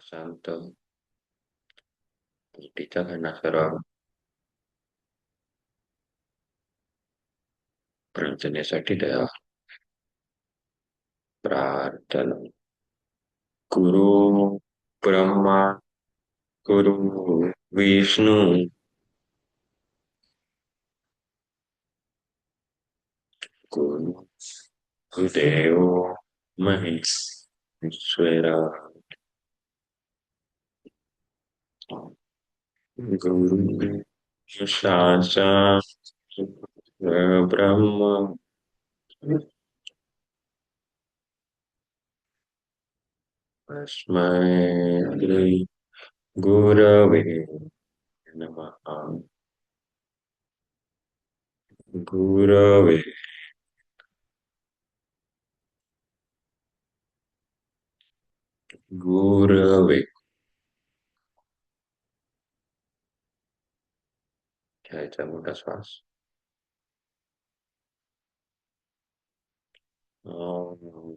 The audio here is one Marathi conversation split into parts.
शांत टीचा खाना सराव प्रार्थनेसाठी तयार प्रार्थना गुरु ब्रह्मा गुरु विष्णु गुरु गुरुदेव महेश्वरा गुरु साक्षात् ब्रह्म तस्मै गुरवे नमः गुरवे गुरवे घ्यायचा मोठा श्वास अं,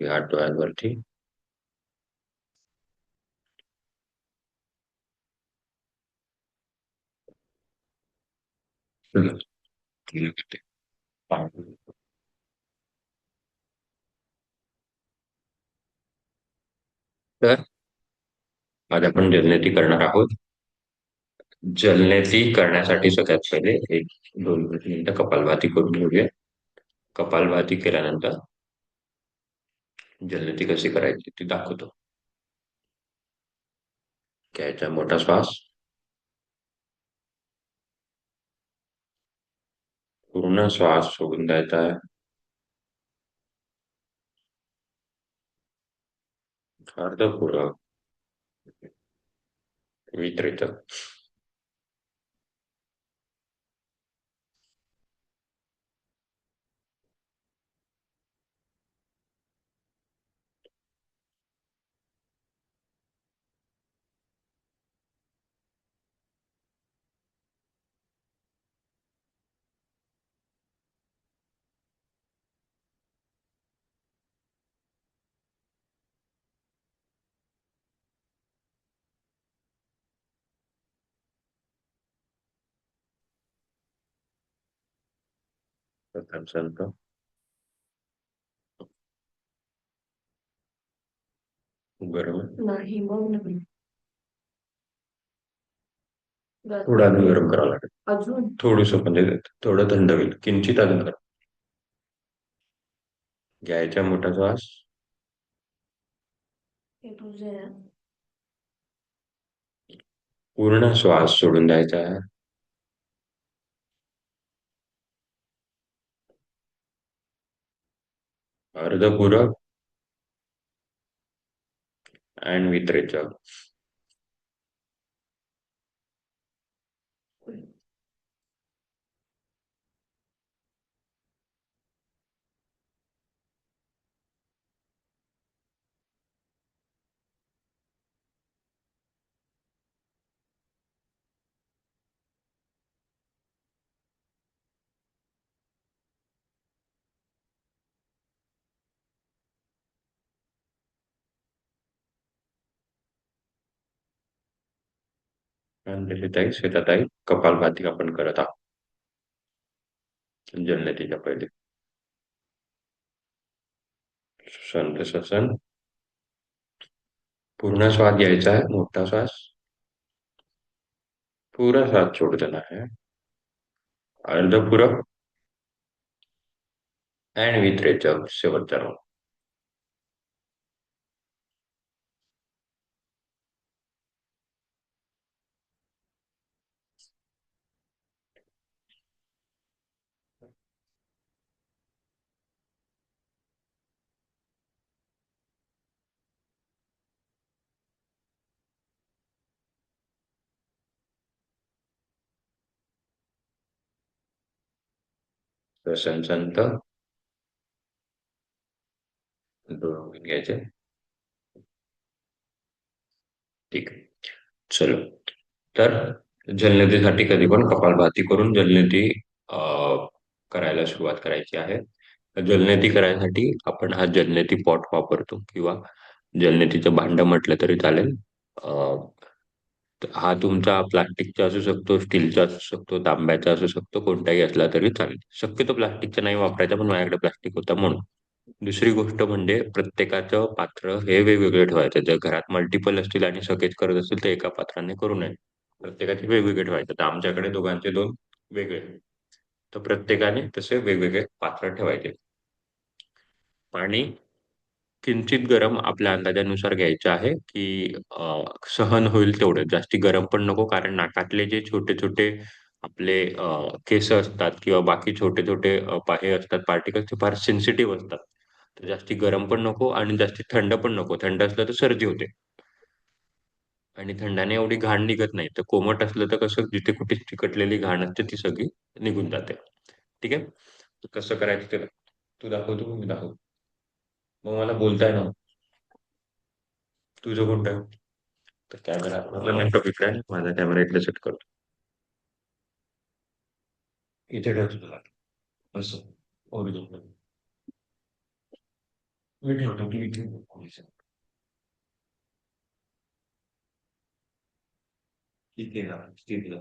हात डोळ्यांवरती तर आज आपण जलनेती करणार आहोत. जलनेती करण्यासाठी सगळ्यात पहिले एक 2 मिनिटं कपालभाती करून घेऊया. कपालभाती केल्यानंतर जलनेती कशी करायची ती दाखवतो. घ्यायचा मोठा श्वास पूर्ण श्वास सोडून द्यायचा आहे. अर्धपूर्वक वितरित प्रथम संत गरम नाही मग नाही थोडं अजून गरम करावं लागेल. अजून थोडस म्हणजे थोडं थंड होईल. किंचित अजून गरम घ्यायचा मोठा श्वास हे तुझे पूर्ण श्वास सोडून द्यायचा आहे. अर्धपूरक and वितरित अंजलीताई श्वेताताई कपालभाती आपण करत आहोत. जलनेतीच्या पहिले श्वसन प्रश्वसन पूर्ण श्वास घ्यायचा आहे. मोठा श्वास पूरा साथ छोड़ देना है। अर्धपूरक एंड विथ रेचल शेवटचा राऊंड. प्रसन संत दोन घ्यायचे. ठीक आहे. चलो. तर जलनेतीसाठी कधी पण कपालभाती करून जलनेती करायला सुरुवात करायची आहे. जलनेती करायसाठी आपण हा जलनेती पॉट वापरतो किंवा जलनेतीचं भांड म्हटलं तरी चालेल. अं, तर हा तुमचा प्लास्टिकचा असू शकतो, स्टीलचा असू शकतो, तांब्याचा असू शकतो, कोणताही असला तरी चालेल. शक्यतो प्लास्टिकचा नाही वापरायचा, पण माझ्याकडे प्लास्टिक होता म्हणून. दुसरी गोष्ट म्हणजे प्रत्येकाचं पात्र हे वेगवेगळे ठेवायचं. जर घरात मल्टिपल असतील आणि सगळेच करत असतील तर एका पात्राने करू नये. प्रत्येकाचे वेगवेगळे ठेवायचे. तर आमच्याकडे दोघांचे दोन वेगळे. तर प्रत्येकाने तसे वेगवेगळे पात्र ठेवायचे. पाणी किंचित गरम आपल्या अंदाजानुसार घ्यायचं आहे, की सहन होईल तेवढं. जास्ती गरम पण नको, कारण नाकातले जे छोटे छोटे आपले केस असतात किंवा बाकी छोटे छोटे हे असतात पार्टिकल्स, ते फार सेन्सिटिव्ह असतात. तर जास्ती गरम पण नको आणि जास्ती थंड पण नको. थंड असलं तर सर्दी होते आणि थंडाने एवढी घाण निघत नाही. तर कोमट असलं तर कसं जिथे कुठे चिकटलेली घाण असते ती सगळी निघून जाते. ठीक आहे. तर कसं करायचं ते तू दाखवतो, मी दाखवतो. मग मला बोलताय ना. तुझं कोणतं आहे? तर कॅमेरा आपला लॅपटॉप इकडे आहे, माझा कॅमेरा इकडे सेट करतो. इथे ठेवतो तुला असं ओरिजिनल. मी ठेवतो की इथे. इथे ना स्थितीला.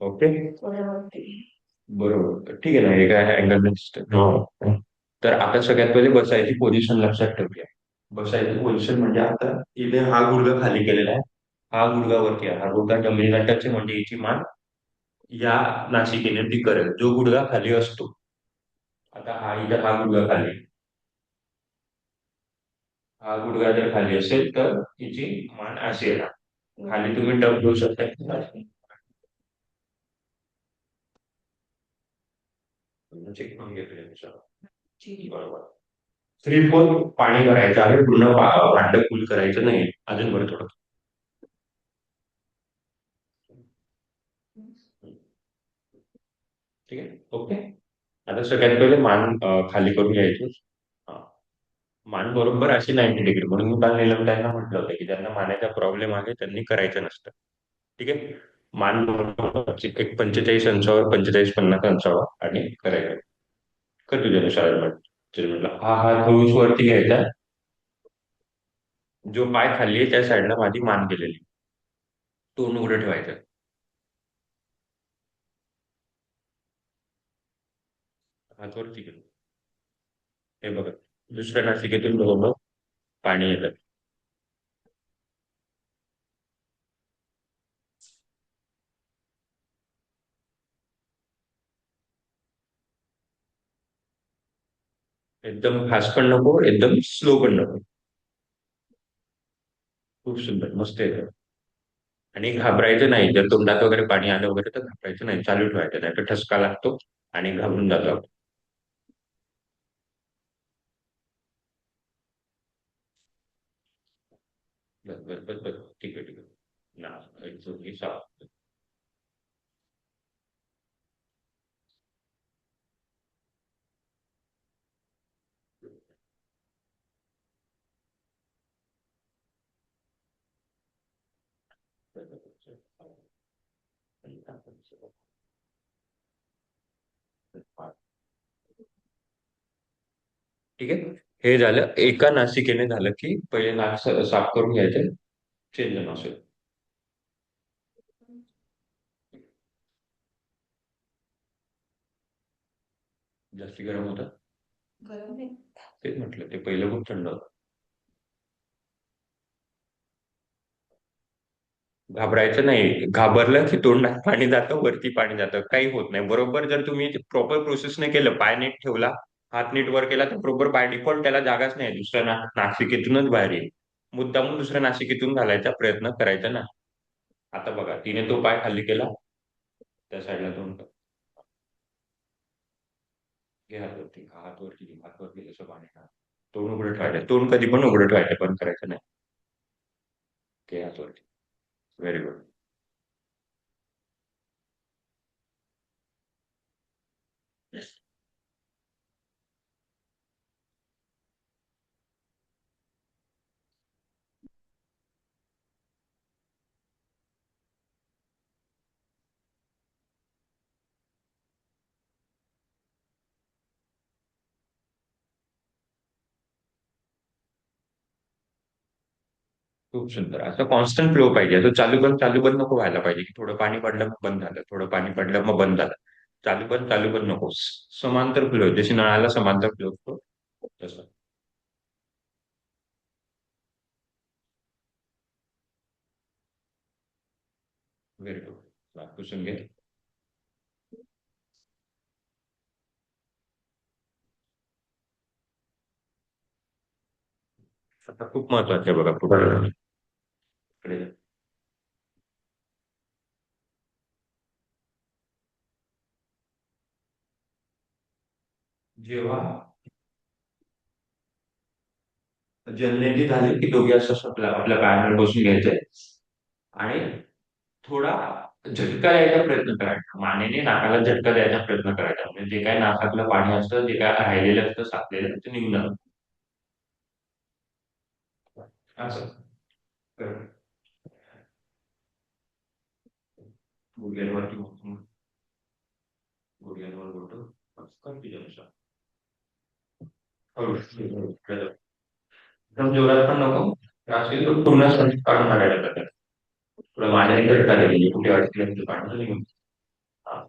ओके. बरोबर, ठीक आहे ना, हे काय अँगल दिसतंय. हो. तर आता सगळ्यात पहिले बसायची पोझिशन लक्षात ठेवूया. बसायची पोझिशन म्हणजे आता इथे हा गुडघा खाली केलेला आहे, हा गुडघा वरती आहे, हा गुडघा जमिनीला टच आहे, म्हणजे याची मान या नासिकेने ती करेल जो गुडघा खाली असतो. आता हा इथे हा गुडघा खाली, हा गुडघा जर खाली असेल तर हिची मान अशी येणार. खाली तुम्ही टप घेऊ शकता. चेक करून घेतो यानुसार. बरोबर. थ्री फोर पाणी भरायचं आहे, पूर्ण भांड फुल करायचं नाही अजून. बरं थोडं. ठीक आहे. ओके. आता सगळ्यात पहिले मान खाली करून घ्यायची. हा. मान बरोबर अशी 90 डिग्री, म्हणून मी काल नीलमताईंना म्हटलं होतं की ज्यांना मानेचा प्रॉब्लेम आहे त्यांनी करायचं नसतं. ठीक आहे. मान बरोबर एक 45 अंशावर, 45-50 अंशावर आणि करायचं. कर तुझ्यानुसार म्हटलं. हा हात हळूच वरती घ्यायचा. जो पाय खाली आहे त्या साईडला माझी मान गेलेली, तोंड उघडं ठेवायचं. हात वरती घेऊन हे बघा, दुसऱ्या नासिकेतून बघ पाणी येतं. एकदम फास्ट पण नको, एकदम स्लो पण नको. खूप सुंदर, मस्त येतं. आणि घाबरायचं नाही, जर तोंडात वगैरे पाणी आलं वगैरे तर घाबरायचं नाही, चालू ठेवायचं, नाही तर ठसका लागतो आणि घाबरून जातो आपण. बस बस बस बस, ठीक आहे ठीक आहे ना. एक साफ. ठीक आहे. हे झालं एका नासिकेने झालं की पहिले नाक साफ करून घ्यायचं. चेंज नॉझल. जास्ती गरम होतं. तेच म्हटलं ते पहिलं खूप थंड होतं. घाबरायचं नाही. घाबरलं की तोंडात पाणी जातं, वरती पाणी जातं, काही होत नाही. बरोबर जर तुम्ही प्रॉपर प्रोसेस नाही केलं, पाय नीट ठेवला, हात नीट वर केला, तर बरोबर बाय डिफॉल्ट त्याला जागाच नाही, दुसऱ्या नासिकेतूनच बाहेर येईल. मुद्दामून दुसऱ्या नासिकेतून घालायचा प्रयत्न करायचा ना. आता बघा, तिने तो पाय खाली केला, त्या साईडला तोंड. घे हात वरती, हात वरती घे, हात वरती जसं पाणी टाक. तोंड उघडं ठेवायचं, तोंड कधी पण उघडं ठेवायचं, बंद करायचं नाही. घे हात वरती. Very good. खूप सुंदर. असं कॉन्स्टंट फ्लो पाहिजे. असं चालू बंद नको व्हायला पाहिजे, की थोडं पाणी पडलं मग बंद झालं, थोडं पाणी पडलं मग बंद झालं. चालू बंद नको. समांतर फ्लो, जशी नळाला समांतर फ्लो असतो तसं. Very good. पुसून घे. आता खूप महत्वाचं आहे बघा पुढे. जेव्हा जलनेची झाली की दोघे असं आपल्या आपल्या पायावर बसून घ्यायचंय आणि थोडा झटका द्यायचा प्रयत्न करायचा. मानेने नाकाला झटका द्यायचा प्रयत्न करायचा. म्हणजे जे काय नाकातलं पाणी असतं, जे काय राहिलेलं असतं, साचलेलं ते निघून जातं. असं. तर गुडघ्यांवरती गुडघ्यांवर बोट कंटिन्यू. एकदम जोरात पण नको. त्रास येईल तर पूर्ण काढून टाकायला लागतात. थोडं माझ्याने झटका द्यायची, कुठे अडकलं ते पाणी निघून. हा.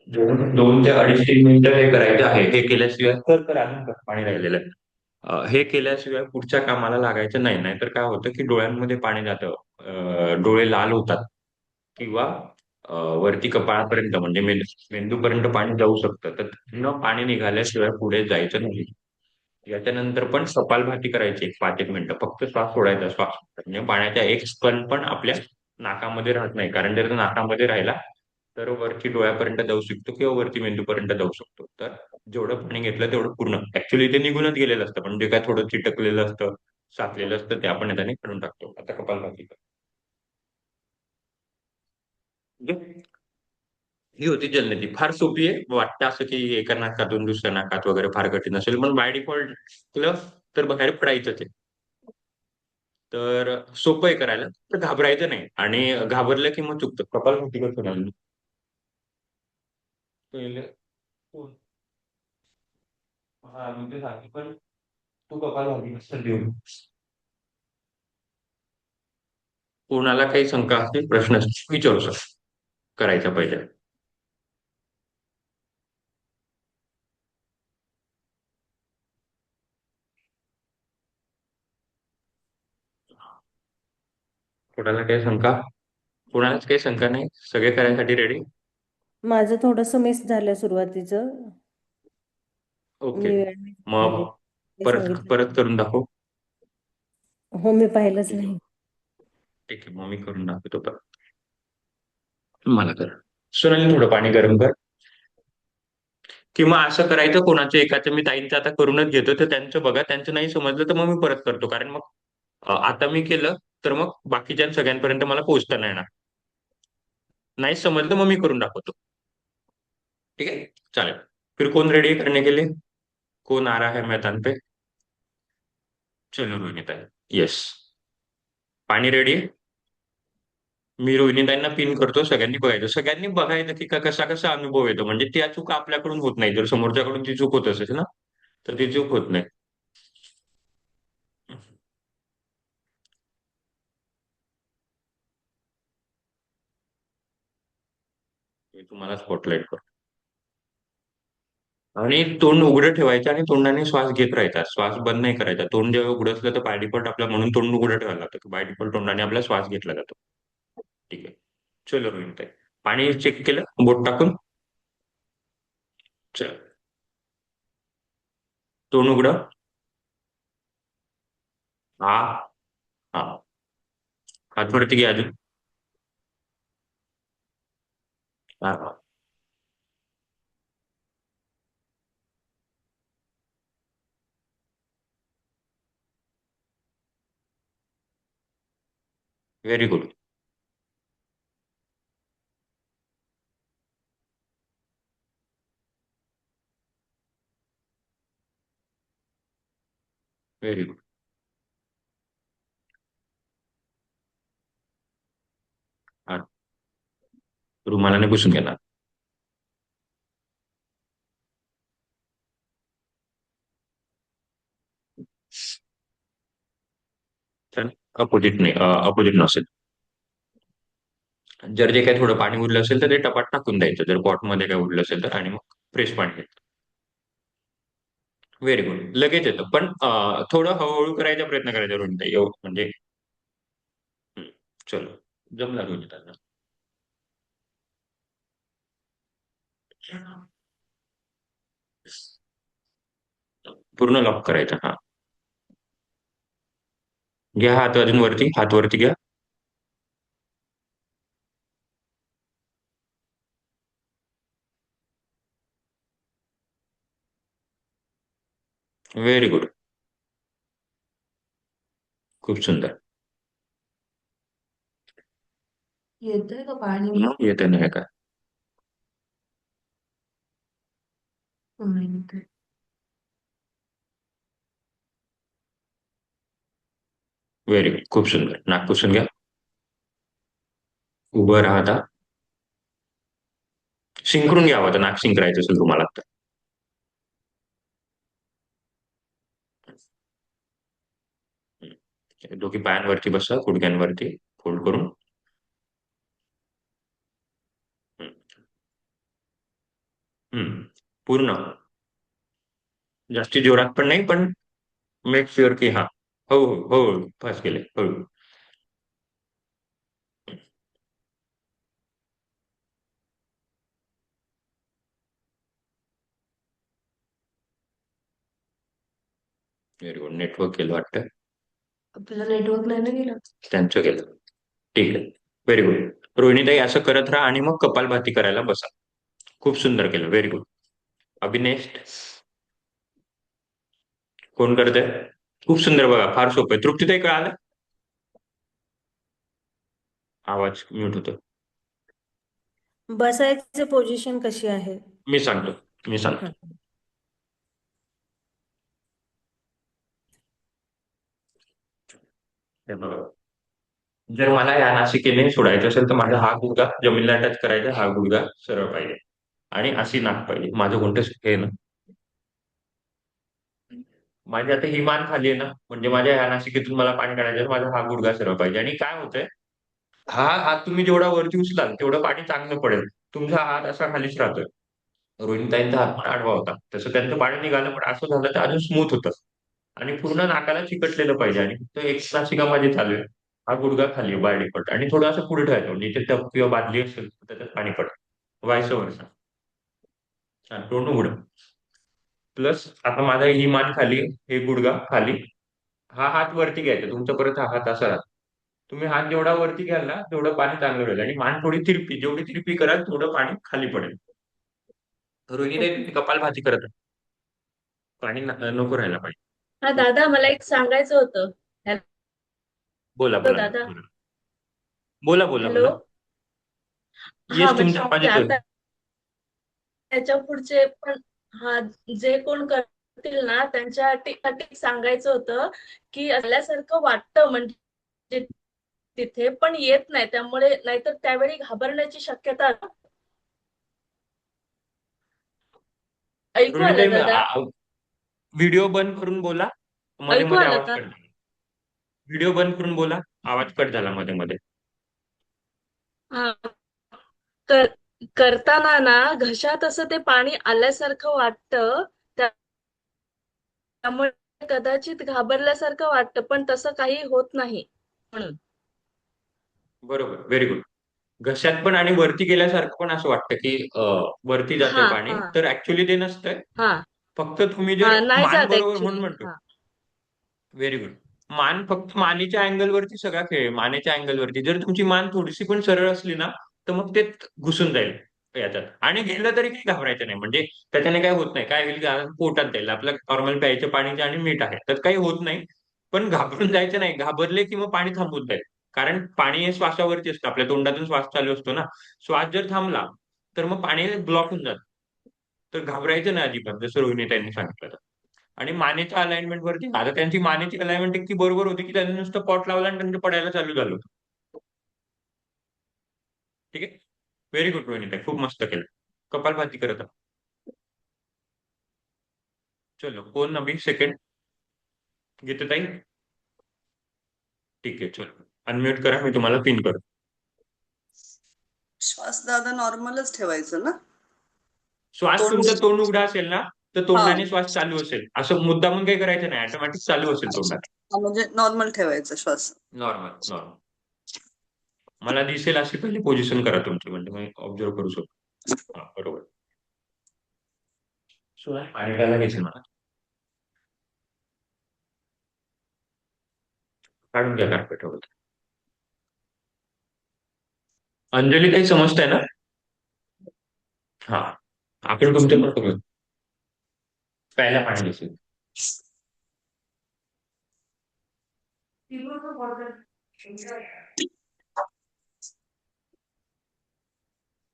2 ते 2.5 3 मिनिटं हे करायचं आहे. हे केल्याशिवाय कर अजून पाणी राहिलेलं आहे. हे केल्याशिवाय पुढच्या कामाला लागायचं नाही. नाहीतर काय होतं की डोळ्यांमध्ये पाणी जातं, डोळे लाल होतात, किंवा वरती कपाळापर्यंत म्हणजे मेंदूपर्यंत पाणी जाऊ शकतं. तर न पाणी निघाल्याशिवाय पुढे जायचं नाही. याच्यानंतर पण कपालभाती करायची 5 एक मिनिटं. फक्त श्वास सोडायचा, श्वास म्हणजे पाण्याचा एक कण पण आपल्या नाकामध्ये राहत नाही. कारण जर तो नाकामध्ये राहिला तर वरती डोळ्यापर्यंत जाऊ शकतो किंवा वरती मेंदूपर्यंत जाऊ शकतो. तर जेवढं पाणी घेतलं तेवढं पूर्ण, ऍक्च्युली ते निघूनच गेलेलं असतं, पण जे काय थोडं चिटकलेलं असतं, साचलेलं असतं, ते आपण त्याने काढून टाकतो. आता कपालभाती कर. म्हणजे ही होती जलनेती. फार सोपी आहे. वाटतं असं की एका नाकातून दुसऱ्या नाकात वगैरे फार कठीण असेल, पण बाय डिफॉल्ट केलं तर बाहेर पडायचंच आहे. तर सोपं आहे करायला, तर घाबरायचं नाही. आणि घाबरलं की मग चुकतं. कपालभाती करतो ना मी. पहिले हा मी ते सांगेन, पण तू कपालभाती कसं देऊ. कोणाला काही शंका असतील, प्रश्न असतील, विचारू शकतो. करायचा पाहिजे. कोणाला काही शंका. कोणालाच काही शंका नाही, सगळे करायसाठी रेडी. माझं थोडंसं मिस झालं सुरुवातीचं. ओके. मी वेळ मिस मग झाली ते परत सांगितलं. परत करून दाखव. हो, मी पाहिलंच ठीक आहे. नाही. ठीक आहे, मग मी करून दाखवतो परत. मला कर. सोनाली थोडं पाणी गरम कर. किंवा असं करायचं, कोणाचं एकाचं मी ताईंचं आता करूनच घेतो, तर त्यांचं बघा, त्यांचं नाही समजलं तर मग मी परत करतो. कारण मग आता मी केलं तर मग बाकीच्या सगळ्यांपर्यंत मला पोहोचता नाही येणार. नाही समजलं मग मी करून दाखवतो. ठीक है, चलो। फिर कौन रेडी है करने के लिए? कौन आ रहा है मैदान पे? चलो रोहिणी ताई। यस। पानी रेडी है? मी रोहिणीताईंना पिन करतो, सगळ्यांनी बघायचं, सगळ्यांनी बघायचं की कसा कसा अनुभव येतो, म्हणजे त्या चूक आपल्याकडून होत नाही. जर समोरच्याकडून ती चूक होत असेल ना, तर ती चूक होत नाही. मी तुम्हाला स्पॉटलाइट करतो. आणि तोंड उघडं ठेवायचं आणि तोंडाने श्वास घेत राहायचा, श्वास बंद नाही करायचा. तोंड जेव्हा उघडं असलं तर बाय डिफॉल्ट आपल्या, म्हणून तोंड उघडं ठेवायला लागतं, बाय डिफॉल्ट तोंडाने आपला श्वास घेतला जातो. ठीक आहे. चलो रोहिणीताई, पाणी चेक केलं बोट टाकून? चल. तोंड उघडं. हा. हा. हात वरती घ्या अजून. हा. Very good. Very good. हा. रुमालाने पुसून घेणार. अपोजिट नाही, अपोजिट नसेल. जर जे काही थोडं पाणी उरलं असेल तर ते टपात टाकून द्यायचं, जर पॉटमध्ये काय उरलं असेल तर, आणि मग फ्रेश पाणी घ्यायचं. Very good. लगेच येतं, पण थोडं हळूहळू करायचा प्रयत्न करायचा रोहिणीताई, म्हणजे हम्म, चलो. जमला रोहिणीताईंना. पूर्ण लॉक करायचा. हा. घ्या हात अजून वरती, हात वरती घ्या. Very good. खूप सुंदर. येतंय का पाणी? येते नाही का? हम्म. Very good. खूप सुंदर. नाक पुसून घ्या. उभं राहता. शिंकरून घ्यावं, तर नाक शिंकरायचं असेल तुम्हाला तर. दोघी पायांवरती बसा, गुडघ्यांवरती फोल्ड करून. हम्म. हम्म. पूर्ण. जास्ती जोरात पण नाही, पण मेक शुअर की हा. हो हो हो, फास्ट गेले, हो. Very good. नेटवर्क केलं वाटतं. आपल्याला नेटवर्क नाही ना गेलं. त्यांचं केलं. ठीक आहे. Very good. रोहिणीताई, असं करत राहा आणि मग कपालभाती करायला बसा. खूप सुंदर केलं. Very good. अभि नेक्स्ट. कोण करतंय? खूप सुंदर, बघा फार सोपं आहे. तृप्तीताई कळालं? आवाज म्यूट होतो. बसायची पोझिशन कशी आहे? मी सांगतो. मी सांगतो. हं. हे बघा. जर मला या नासिकेने सोडायचं असेल तर माझा हा गुडघा जमिनीला टच करायचा, हा गुडघा सरळ पाहिजे, आणि अशी नाक पाहिजे. माझं कोणतं हे ना, माझी आता ही मान खाली आहे ना, म्हणजे माझ्या ह्या नासिकेतून मला पाणी काढायचं आहे, माझा हा गुडघा सरळ पाहिजे. आणि काय होतंय, हा हात तुम्ही जेवढा वरती उचलाल तेवढं पाणी चांगलं पडेल. तुमचा हात असा खालीच राहतोय. रोहिणीताईंचा हात पण आडवा होता, तसं त्यांचं पाणी निघालं, पण असं झालं तर अजून स्मूथ होतं. आणि पूर्ण नाकाला चिकटलेलं पाहिजे, आणि फक्त एक नासिका माझी चालू आहे. हा गुडघा खाली आहे बाय डिफॉल्ट, आणि थोडं असं पुढे ठेवायचं, म्हणजे इथे टप किंवा बादली असेल तर त्याच्यात पाणी पडेल. व्हायस वर्षा. छान. तोंड उघडं. प्लस आता माझा ही मान खाली, हे गुडघा खाली. हा हात वरती घ्यायचा तुमचा, परत हा हात असा राहतो. तुम्ही हात जेवढा वरती घ्याल ना तेवढं पाणी चांगलं होईल, आणि मान थोडी तिरपी, जेवढी तिरपी कराल तेवढं पाणी खाली पडेल. रोहिणीताई, ओके. तुम्ही कपालभाती करत राहा. पाणी नको राहायला पाहिजे. हा दादा, मला एक सांगायचं होतं. बोला हॅलो बोला दादा. बोला. बोला बोला हॅलो. बोला. हा येस, तुमचा आवाज म्हणजे येतोय. आता त्याच्या पुढचे पण, हा, जे कोण करतील ना त्यांच्यासाठी सांगायचं होतं की असल्यासारखं वाटतं, म्हणजे तिथे पण येत नाही, त्यामुळे नाहीतर त्यावेळी घाबरण्याची शक्यता. ऐकू रोहिणीताई, आलं दादा? व्हिडिओ बंद करून बोला. मध्ये ऐकू मध्ये आलं आवाज का? कट झाला. व्हिडिओ बंद करून बोला. आवाज कट झाला मध्ये मध्ये. हा. कर करताना ना घशात असं ते पाणी आल्यासारखं वाटतं, त्यामुळे कदाचित घाबरल्यासारखं वाटतं, पण तसं काही होत नाही म्हणून. बरोबर, व्हेरी गुड. घशात पण आणि वरती गेल्यासारखं पण असं वाटतं की वरती जाते हा पाणी, हा तर ऍक्च्युली ते नसतंय. हा फक्त तुम्ही जर हा, नाही मान जात बरोबर, म्हणून ऍक्च्युली. म्हणतो. हा व्हेरी गुड. मान फक्त मानेच्या अँगल वरती सगळा खेळ आहे. मानेच्या अँगल वरती जर तुमची मान थोडीशी पण सरळ असली ना, तर मग ते घुसून जाईल याच्यात, आणि गेलं तरी काही घाबरायचं नाही. म्हणजे त्याच्याने काय होत नाही. काय होईल की आता पोटात जाईल आपलं नॉर्मल प्यायचं पाणी आणि मीठ आहे, तर काही होत नाही. पण घाबरून जायचं नाही. घाबरले की मग पाणी थांबून जाईल. कारण पाणी हे श्वासावरती असतं. आपल्या तोंडातून श्वास चालू असतो ना. श्वास जर थांबला तर मग पाणी ब्लॉक होऊन जातं. तर घाबरायचं नाही अजिबात, जसं रोहिणी त्यांनी सांगितलं. आणि मानेच्या अलाइनमेंट वरती, आता त्यांची मानेची अलाइनमेंट इतकी बरोबर होती की त्यांनी नुसतं पॉट लावला आणि त्यांचं पडायला चालू झालं होतं. ठीक आहे. व्हेरी गुड रोहिणी, खूप मस्त केलं. कपालभाती करत आहात. चलो, कोण अभी सेकंड? गीताताई. ठीक आहे, चलो अनम्यूट करा, मी तुम्हाला पिन करतो. श्वास दादा नॉर्मलच ठेवायचं ना? श्वास तोंड तुमचा तोंड उघडा असेल ना, तर हा तोंडाने श्वास चालू असेल. असं मुद्दामून काही करायचं नाही, ऑटोमॅटिक चालू असेल तोंडात. हा, म्हणजे नॉर्मल ठेवायचं श्वास. Normal normal. मला दिसेल अशी पहिली पोझिशन करा तुमची, म्हणजे मी ऑब्झर्व करू शकतो. हा, बरोबर. पाणी प्यायला घ्यायचं मला. काढून घ्या कार्पेट वगैरे. अंजली, काही समजतंय ना? हा. आपण तुमच्याकडे करूया. प्यायला पाणी दिसेल.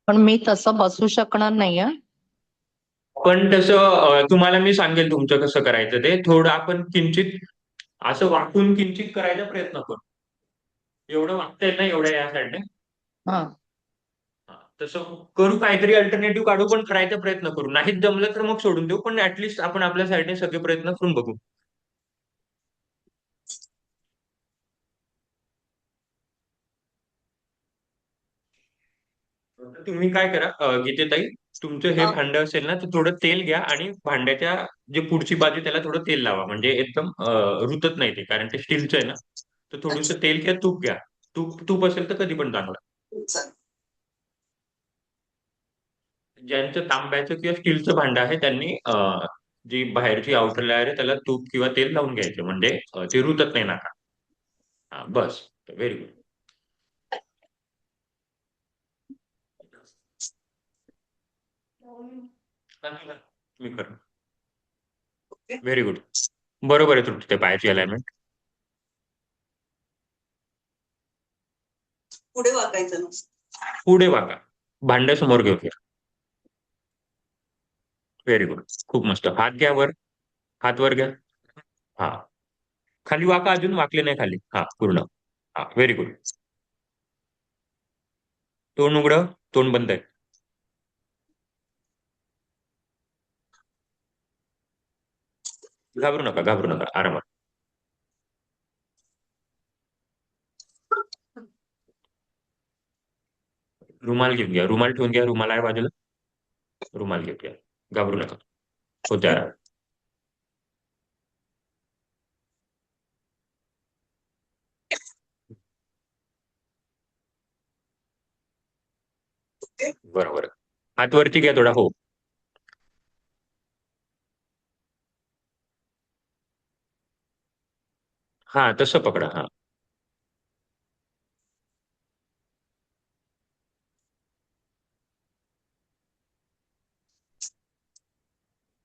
पण मी तसं बसू शकणार नाही हं. पण तसं तुम्हाला मी सांगेल तुमचं कसं करायचं ते. थोडं आपण किंचित असं वाकून किंचित करायचा प्रयत्न करू. एवढं वागता ना एवढ्या या साईडने. हा. तसं करू, काहीतरी अल्टरनेटिव्ह काढू, पण करायचा प्रयत्न करू. नाहीच जमलं तर मग सोडून देऊ, पण ऍटलिस्ट आपण आपल्या साईडने सगळे प्रयत्न करून बघू. तुम्ही काय करा, गीतेताई, तुमचं हे हा भांड असेल ना, तर थोडं तेल घ्या आणि भांड्याच्या जे पुढची बाजू त्याला थोडं तेल लावा. म्हणजे एकदम रुतत नाही ते, कारण ते स्टीलचं आहे ना. तर अच्छा, थोडंसं तेल किंवा तूप घ्या. तूप तूप असेल तर कधी पण चांगलं. चालेल. ज्यांचं तांब्याचं किंवा स्टीलचं भांड आहे त्यांनी जी बाहेरची आउटर लेअर आहे त्याला तूप किंवा तेल लावून घ्यायचं, म्हणजे ते रुतत नाही नका. हा, बस. Very good. मी कर. Okay, very good. बरोबर आहे तृप्ती, ते पायाची अलाइनमेंट. पुढे वाकायचं नसतं. पुढे वागा. भांड्यासमोर घेऊन घ्या. Very good. खूप मस्त. हात घ्या वर. हात वर घ्या. हा. खाली वाका, अजून वाकले नाही खाली. हा, पूर्ण. हा, व्हेरी गुड. तोंड उघडं. तोंड बंद आहे. घाबरू नका, घाबरू नका, आरामात. रुमाल घेऊन घ्या. रुमाल ठेवून घ्या. रुमाल आहे बाजूला. रुमाल घेऊन घ्या. घाबरू नका. होते आराम. ओके, बरोबर. हात वरती घ्या थोडा. हो. हा, तसं पकडा. हा,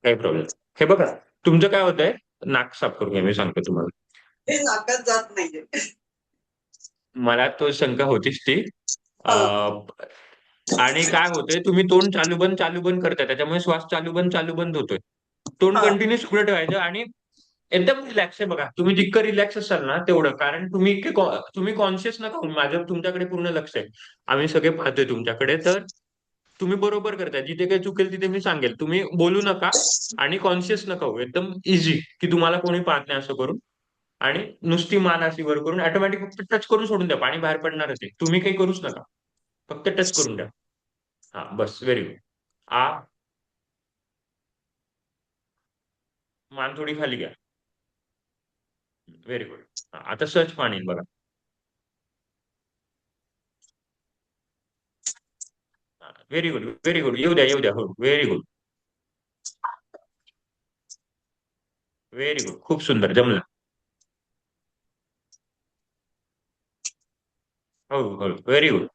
काही प्रॉब्लेम. हे बघा, तुमचं काय होतंय, नाक साफ करून घ्या, मी सांगतो तुम्हाला. हे नाकात जात नाहीये. मला तो शंका होतीच ती. हा आणि काय होतंय, तुम्ही तोंड चालू बंद करताय, त्याच्यामुळे श्वास चालू बंद होतोय. तोंड हा कंटिन्यू उघडं ठेवायचं आणि एकदम रिलॅक्स आहे बघा. तुम्ही जितकं रिलॅक्स असाल ना तेवढं, कारण तुम्ही कॉन्शियस नका होऊ. माझं तुमच्याकडे पूर्ण लक्ष आहे. आम्ही सगळे पाहतोय तुमच्याकडे. तर तुम्ही बरोबर करताय. जिथे काही चुकेल तिथे मी सांगेल. तुम्ही बोलू नका आणि कॉन्शियस नका होऊ. एकदम इझी, की तुम्हाला कोणी पाहत नाही असं करून. आणि नुसती मान अशी वर करून ऑटोमॅटिक फक्त टच करून सोडून द्या. पाणी बाहेर पडणारच आहे. तुम्ही काही करूच नका. फक्त टच करून द्या. हा बस, व्हेरी गुड. आ, मान थोडी खाली घ्या. Very good. आता सहज पाणी येईल बघा. Very good, very good. येऊ द्या, येऊ द्या. हो, व्हेरी गुड, व्हेरी गुड. खूप सुंदर, जमलं. हो हो, व्हेरी गुड.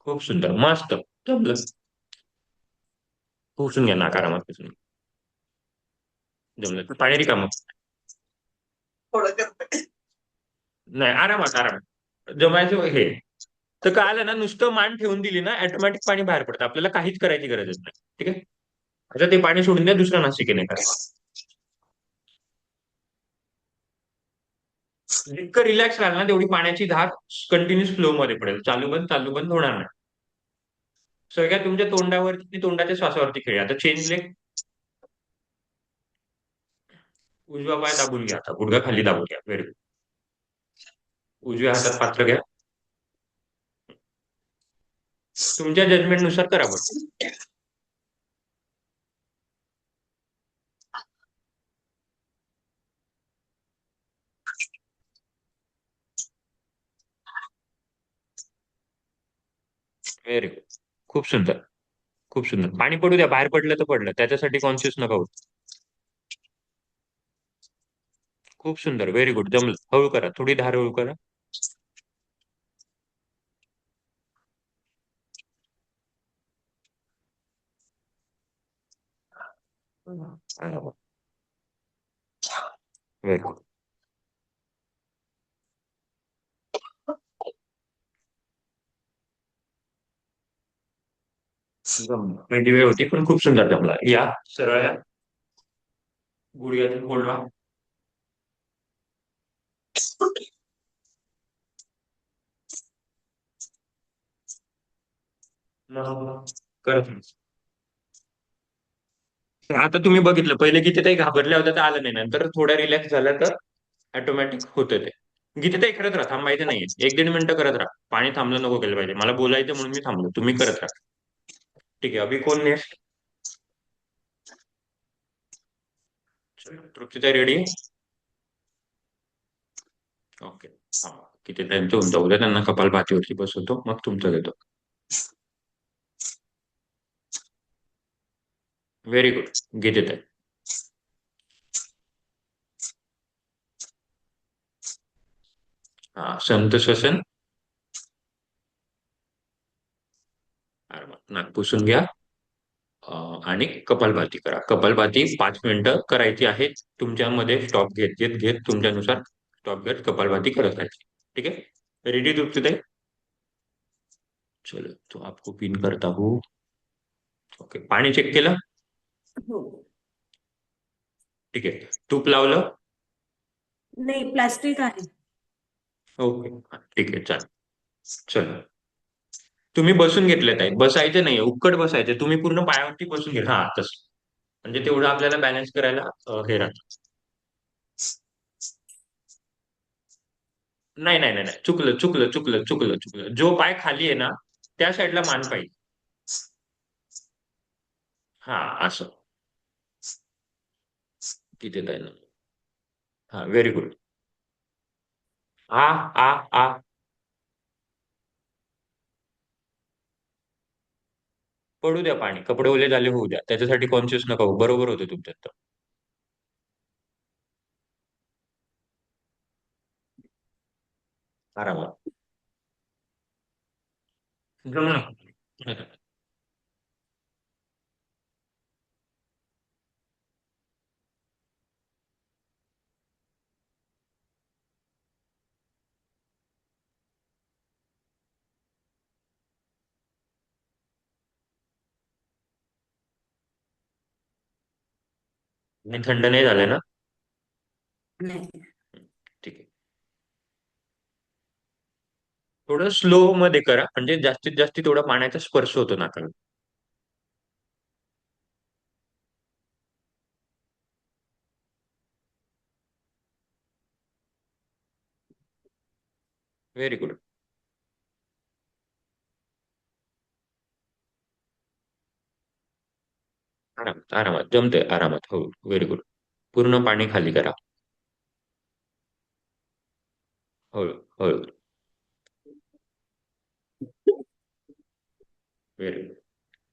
खूप सुंदर, मस्त, जमलं. पुसून घ्या, नाकारामात पुसून घ्या. जमलं. पाणी रिकामं. थोडं करते. नाही, आरामात आरामात जमायचं हे. तर काय आलं ना, नुसतं मान ठेवून दिली ना, ऑटोमॅटिक पाणी बाहेर पडतं. आपल्याला काहीच करायची गरजच नाही. ठीक आहे. आता ते पाणी सोडून द्या. दुसऱ्या नासिकेने करा. जितकं रिलॅक्स राहाल ना, तेवढी पाण्याची धार कंटिन्युअस फ्लो मध्ये पडेल. चालू बंद होणार नाही. सगळ्यात तुमच्या तोंडावरती, तोंडाच्या श्वासावरती खेळ. आता चेन लेग. उजवा पाय दाबून घ्या. आता गुडघा खाली दाबून घ्या. Very good. उजव्या हातात पात्र घ्या. तुमच्या जजमेंट नुसार करा बरं. Very good. खूप सुंदर, खूप सुंदर. पाणी पडू द्या. बाहेर पडलं तर पडलं, त्याच्यासाठी कॉन्शियस नका होत. खूप सुंदर, व्हेरी गुड. जमलं. हळू करा, थोडी धार हळू करा. Very good. मेंढी वेळ होती, पण खूप सुंदर जमला. या, सरळ या. गुडघ्यातून बोलवा. करत नाही. तर आता तुम्ही बघितलं, पहिले किती काही घाबरल्या होत्या तर आलं नाही. नंतर थोड्या रिलॅक्स झाल्या तर ऑटोमॅटिक होतं ते. गीतेताई करत राहा, थांबायचं नाहीये. 1-1.5 मिनिटं करत राहा. पाणी थांबलं नको केलं पाहिजे. मला बोलायचं म्हणून मी थांबलो. तुम्ही करत राहा. ठीक आहे. अभि कोण नेक्स्ट? तृप्तीताई रेडी? ओके. हा, किती त्यांचं होऊन जाऊ द्या. त्यांना कपालभातीवरती बसवतो, मग तुमचं देतो. Very good. गीतेताई. हा, संत श्वसन. नाक पुसून घ्या. आणि कपालभाती करा. कपालभाती 5 मिनिटं करायची आहे. तुमच्यामध्ये स्टॉप घेत घेत घेत तुमच्यानुसार स्टॉप घेत कपालभाती करत राहायची. ठीक आहे. रेडी तृप्तीताई? चलो, तो आपको पिन करता हूँ. ओके. पाणी चेक केलं? हो. ठीक आहे. तूप लावलं? नाही, प्लास्टिक आहे. ओके. ठीक आहे, चालेल. चलो, तुम्ही बसून घेतलेत आहे. बसायचं नाहीये, उक्कड बसायचं. तुम्ही पूर्ण पायावरती बसून घ्या. हा, तसं. म्हणजे तेवढं आपल्याला बॅलन्स करायला हे राहतं. नाही नाही नाही नाही, चुकलं चुकलं चुकलं चुकलं चुकलं. जो पाय खाली आहे ना, त्या साईडला मान पाहिजे. हा, असं. तिथे जाईल ना. हा, व्हेरी गुड. आ आ आ. पडू द्या पाणी. कपडे ओले झाले होऊ द्या. त्याच्यासाठी कॉन्शियस नका होऊ. बरोबर होतं तुमच्यात. आरामात. जमलं. आणि थंड नाही झालं ना? नाही. ठीक आहे. थोडं स्लो मध्ये करा, म्हणजे जास्तीत जास्त थोडा पाण्याचा स्पर्श होतो नाकाला. Very good. आरामात आरामात जमतंय, आरामात. हो, व्हेरी गुड. पूर्ण पाणी खाली करा. हळू हळू. Very good.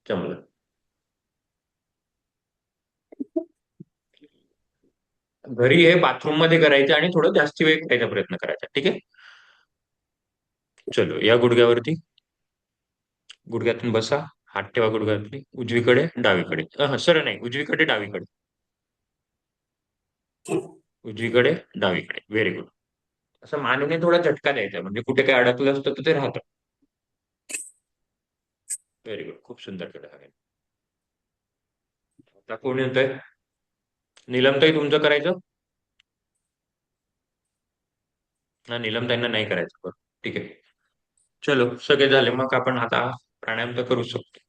जमलं. घरी हे बाथरूम मध्ये करायचं आणि थोडं जास्ती वेळ करायचा प्रयत्न करायचा. ठीक आहे. चलो, या गुडघ्यावरती. गुडघ्यातून बसा. हात ठेवा गुडघ्यातली, उजवीकडे डावीकडे. सरळ नाही, उजवीकडे डावीकडे. उजवीकडे डावीकडे. Very good. असं मानेने थोडा झटका द्यायचा, म्हणजे कुठे काय अडकलं असतं तर ते राहतं. Very good. खूप सुंदर केलं आहे. आता कोण येतंय? नीलमताई, तुमचं करायचं ना? नीलमताईंना नाही करायचं. बरं, ठीक आहे. चलो, सगळे झाले, मग आपण आता प्राणायाम तर करू शकतो.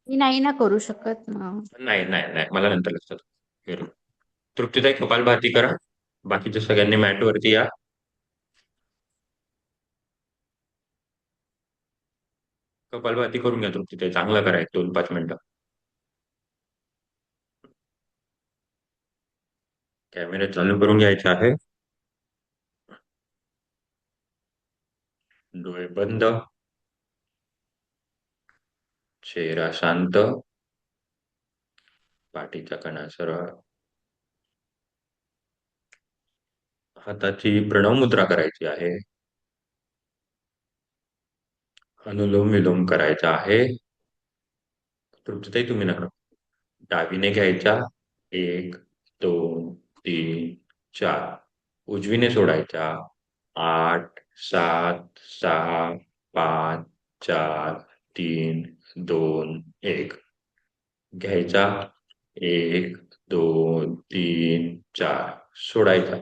मी नाही ना करू शकत ना. नाही नाही नाही, मला नंतर लक्षात. Very good. तृप्तीताई, कपालभाती करा. बाकीच्या सगळ्यांनी मॅट वरती या. कपालभाती करून घ्या तृप्तीताई, चांगलं करा, एक 2-5 मिनिटं. कॅमेरा चालू करून घ्यायचा आहे. डोळे बंद. चेहरा शांत. पाठीचा कणा सरळ. हाताची प्रणव मुद्रा करायची आहे. अनुलोम विलोम करायचा आहे. तृप्तीताई, तुम्ही नका. डावीने घ्यायचा. 1, 2, 3, 4. उजवीने सोडायचा. 8, 7, 6, 5, 4, 3, 2, 1. घ्यायचा. 1, 2, 3, 4. सोडायचा.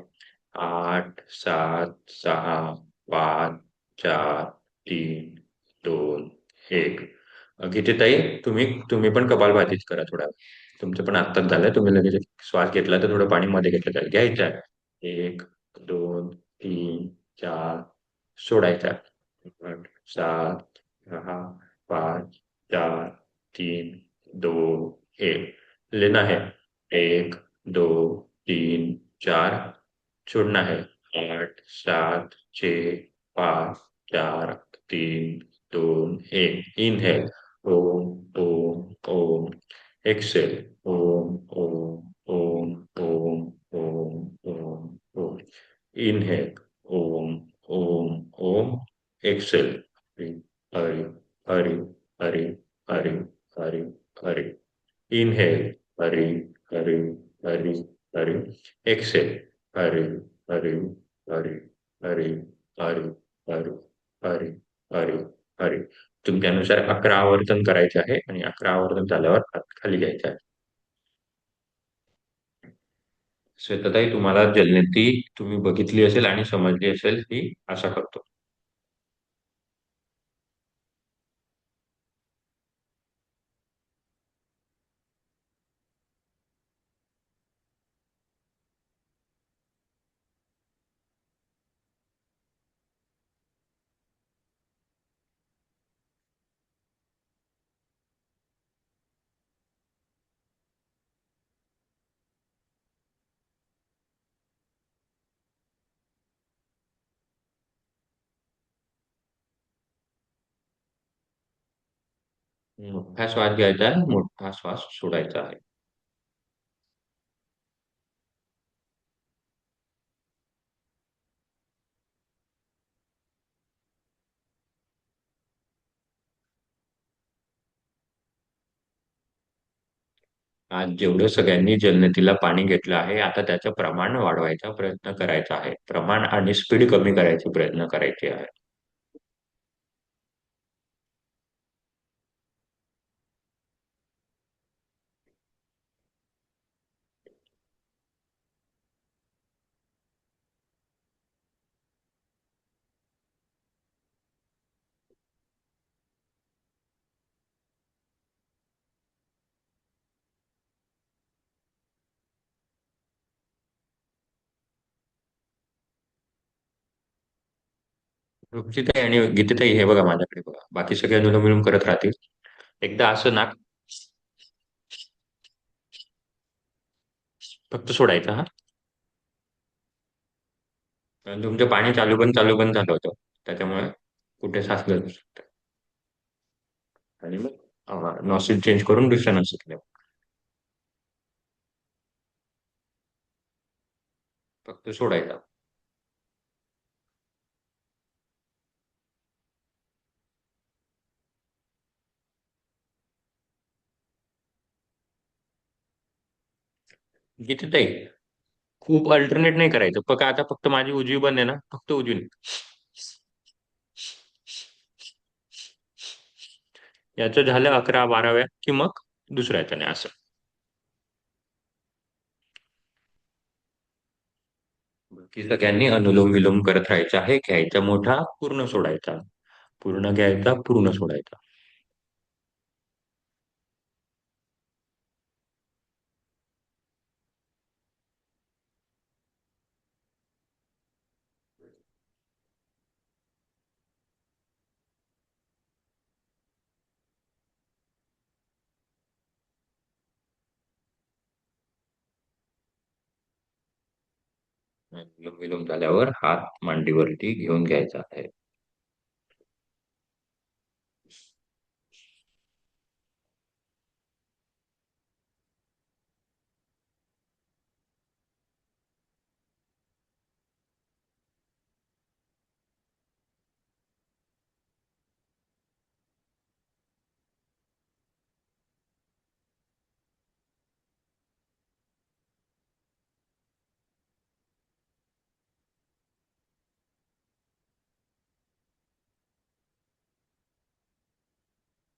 8, 7, 6, 5, 4, 3, 2, 1. गीतेताई, तुम्ही तुम्ही पण कपालभातीच करा थोडा. तुमचं पण आत्ताच झालंय, तुम्ही लगेच श्वास घेतला तर थोडं पाणी मध्ये घेतलं तर घ्यायचं आहे. 1, 2, 3, 4. सोडायचा. 8, 7, 6, 5, 4, 3, 2, 1. लेना है. 1, 2, 3, 4. छोड़ना है. 8, 7, 6, 5, 4, 3, 2, 1. Inhale. Om Om Om. Exhale. Om Om Om Om Om Om Om. Inhale. Om Om Om. Exhale. Hari Hari Hari Hari Hari Hari. Inhale. Hari Hari Hari Hari. Exhale. Hari Hari Hari Hari Hari Hari Hari Hari Hari. तुमच्यानुसार 11 आवर्तन करायचे आहे आणि 11 आवर्तन झाल्यावर हात खाली घ्यायचा आहे. श्वेताताई, तुम्हाला जलनेती तुम्ही बघितली असेल आणि समजली असेल ही आशा करतो. मोठा श्वास घ्यायचा आहे, मोठा श्वास सोडायचा आहे. आज जेवढं सगळ्यांनी जलनेतीला पाणी घेतलं आहे, आता त्याचं प्रमाण वाढवायचा प्रयत्न करायचा आहे. प्रमाण आणि स्पीड कमी करायची प्रयत्न करायचे आहे. रुचिताई आणि गीतेताई हे बघा माझ्याकडे बघा, बाकी सगळे अनुलोम विलोम करत राहतील. एकदा असं नाक फक्त सोडायचं हा. कारण तुमचं पाणी चालू बंद झालं होतं, त्याच्यामुळे कुठे साचलं नसतं. आणि मग नॉसिल चेंज करून दुसऱ्या नॉसिल फक्त सोडायचा. गीतेताई खूप अल्टरनेट नाही करायचं, आता फक्त माझी उजवी बंद आहे ना, फक्त उजवी. याचं झालं 11-12 वेळा की मग दुसऱ्या याच्याने असं. बाकी सगळ्यांनी अनुलोम विलोम करत राहायचं आहे. घ्यायचा मोठा, पूर्ण सोडायचा, पूर्ण घ्यायचा, पूर्ण सोडायचा. अनुलोम विलोम झाल्यावर हात मांडीवरती घेऊन घ्यायचा आहे.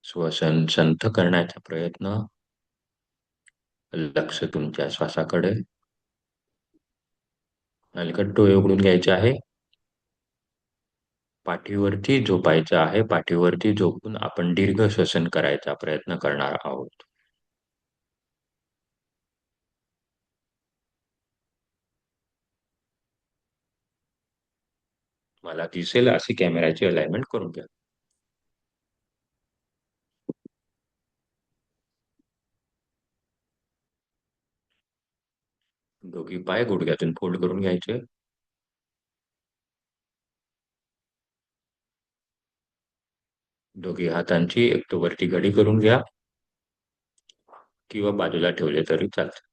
श्वसन संथ करण्याचा प्रयत्न. लक्ष तुमच्या श्वासाकडे. हलकट डोळे उघडून घ्यायचे आहे. पाठीवरती झोपायचं आहे. पाठीवरती झोपून आपण दीर्घ श्वसन करायचा प्रयत्न करणार आहोत. मला दिसेल अशी कॅमेराची अलाइनमेंट करून घ्या. दोघी पाय गुडघ्यातून फोल्ड करून घ्यायचे. दोघी हातांची एक तो वरती घडी करून घ्या, किंवा बाजूला ठेवले तरी चालते.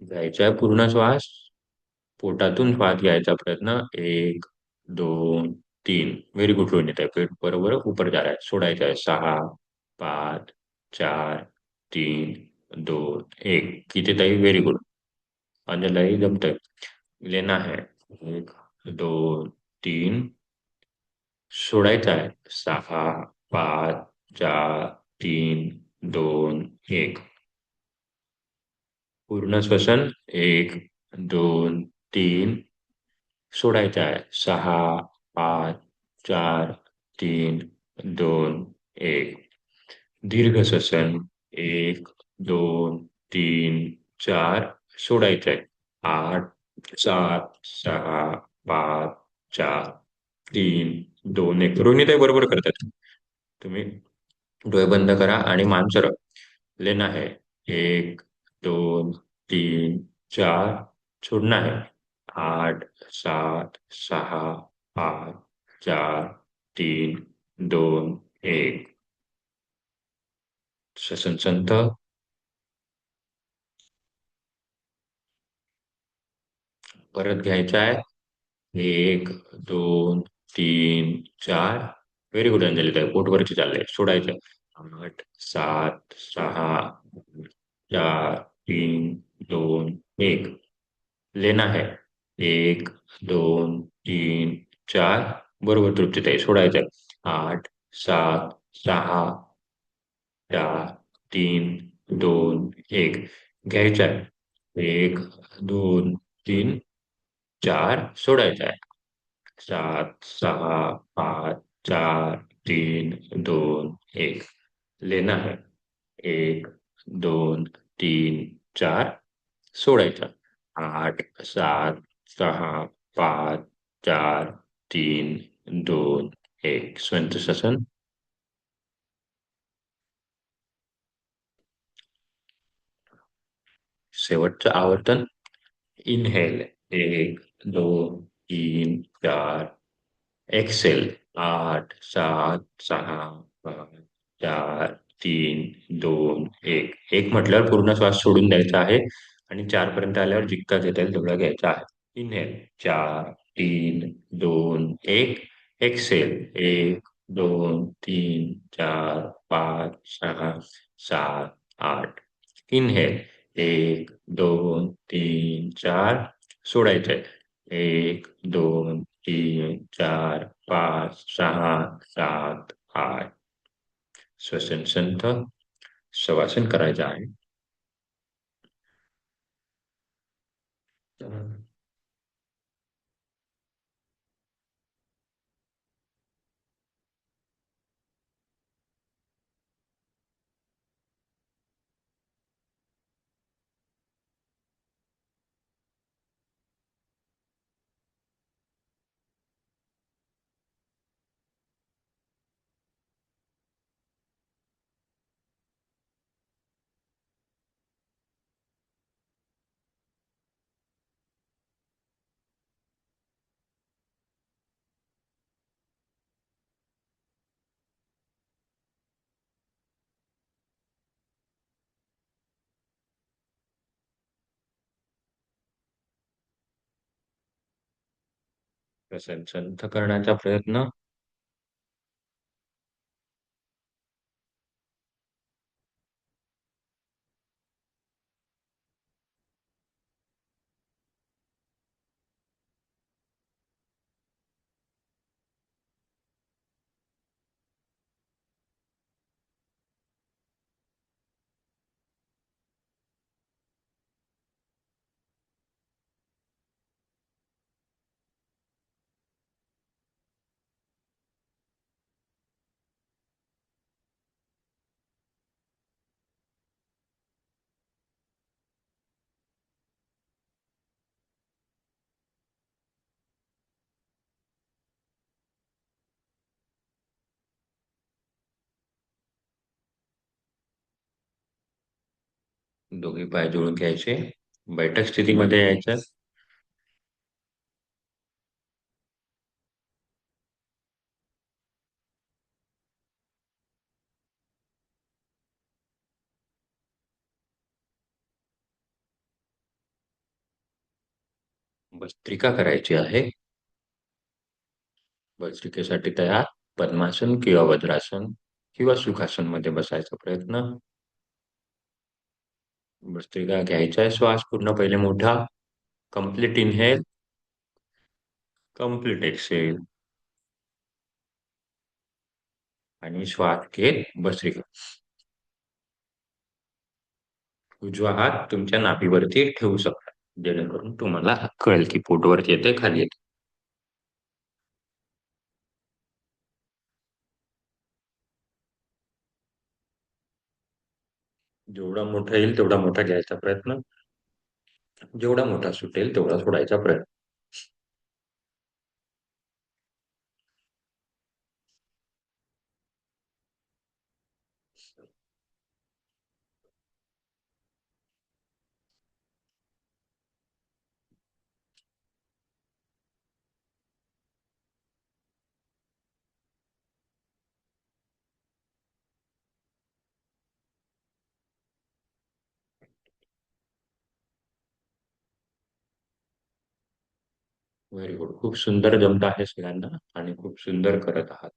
घ्यायचा पूर्ण श्वास. पोटातून श्वास घ्यायचा प्रयत्न. 1, 2, 3. व्हेरी गुड रोहिणीताई, पेट बरोबर ऊपर जा रहा है. सोडायचा आहे. 6, 5, 4, 3, 2, 1. गीतेताई व्हेरी गुड. अंजलाही जमतंय. लेना है. 1, 2, 3. सोडायचा आहे. 6, 5, 4, 3, 2, 1. पूर्ण श्वसन. 1, 2, 3. सोडायचा आहे. 6, 5, 4, 3, 2, 1. दीर्घ श्वसन. 1, 2, 3, 4. सोडायचं आहे. 8, 7, 6, 5, 4, 3, 2, 1. रोहिणीताई बरोबर करतात. तुम्ही डोळे बंद करा आणि मान सरळ. लेना है. 1, 2, 3, 4. छोड़ना है. 8, 7, 6, 5, 4, 3, 2, 1. श्वसन संथ. परत घ्यायचा आहे. 1, 2, 3, 4. व्हेरी गुड अंजली ताई, पोटवरती चाललंय. सोडायचं. 8, 7, 6, 4, 3, 2, 1. लेना है. 1, 2, 3, 4. बरोबर तृप्तीताई, सोडायचं. 8, 7, 6, 4, 3, 2, 1. घ्यायचं आहे. 1, 2, 3, 4. सोडायचं आहे. 7, 6, 5, 4, 3, 2, 1. लेना है. 1, 2, 3, 4. सोडायचा. 8, 7, 6, 5, 4, 3, 2, 1. श्वासन. शेवटचं आवर्तन. इनहेल. 1, 2, 3, 4. एक्सेल. 8, 7, 6, 5, 4, 3, 2, 1. एक म्हटल्यावर पूर्ण श्वास सोडून द्यायचा आहे आणि 4 पर्यंत आल्यावर जितका घेता येईल तेवढा घ्यायचा आहे. इनहेल. 4, 3, 2, 1. एक्सेल. 1, 2, 3, 4, 5, 6, 7, 8. इनहेल. 1, 2, 3, 4. सोडायचंय. 1, 2, 3, 4, 5, 6, 7, 8. श्वसन संथ. शवासन करायचं आहे. श्वसन संथ करण्याचा प्रयत्न. दोघे पाय जोडून घ्यायचे. बैठक स्थितीमध्ये यायचं. भस्त्रिका करायची आहे. भस्त्रिकेसाठी तयार. पद्मासन किंवा वज्रासन किंवा सुखासन मध्ये बसायचा प्रयत्न. भस्त्रिका घ्यायचा आहे. श्वास पूर्ण पहिले मोठा. Complete inhale. Complete exhale. आणि श्वास घेत भस्त्रिका. उजवा हात तुमच्या नाभीवरती ठेवू शकता जेणेकरून तुम्हाला कळेल की पोटवरती येते खाली येते. जेवढा मोठा येईल तेवढा मोठा घ्यायचा प्रयत्न. जेवढा मोठा सुटेल तेवढा सोडायचा प्रयत्न. Very good. खूप सुंदर जमत आहे सगळ्यांना आणि खूप सुंदर करत आहात.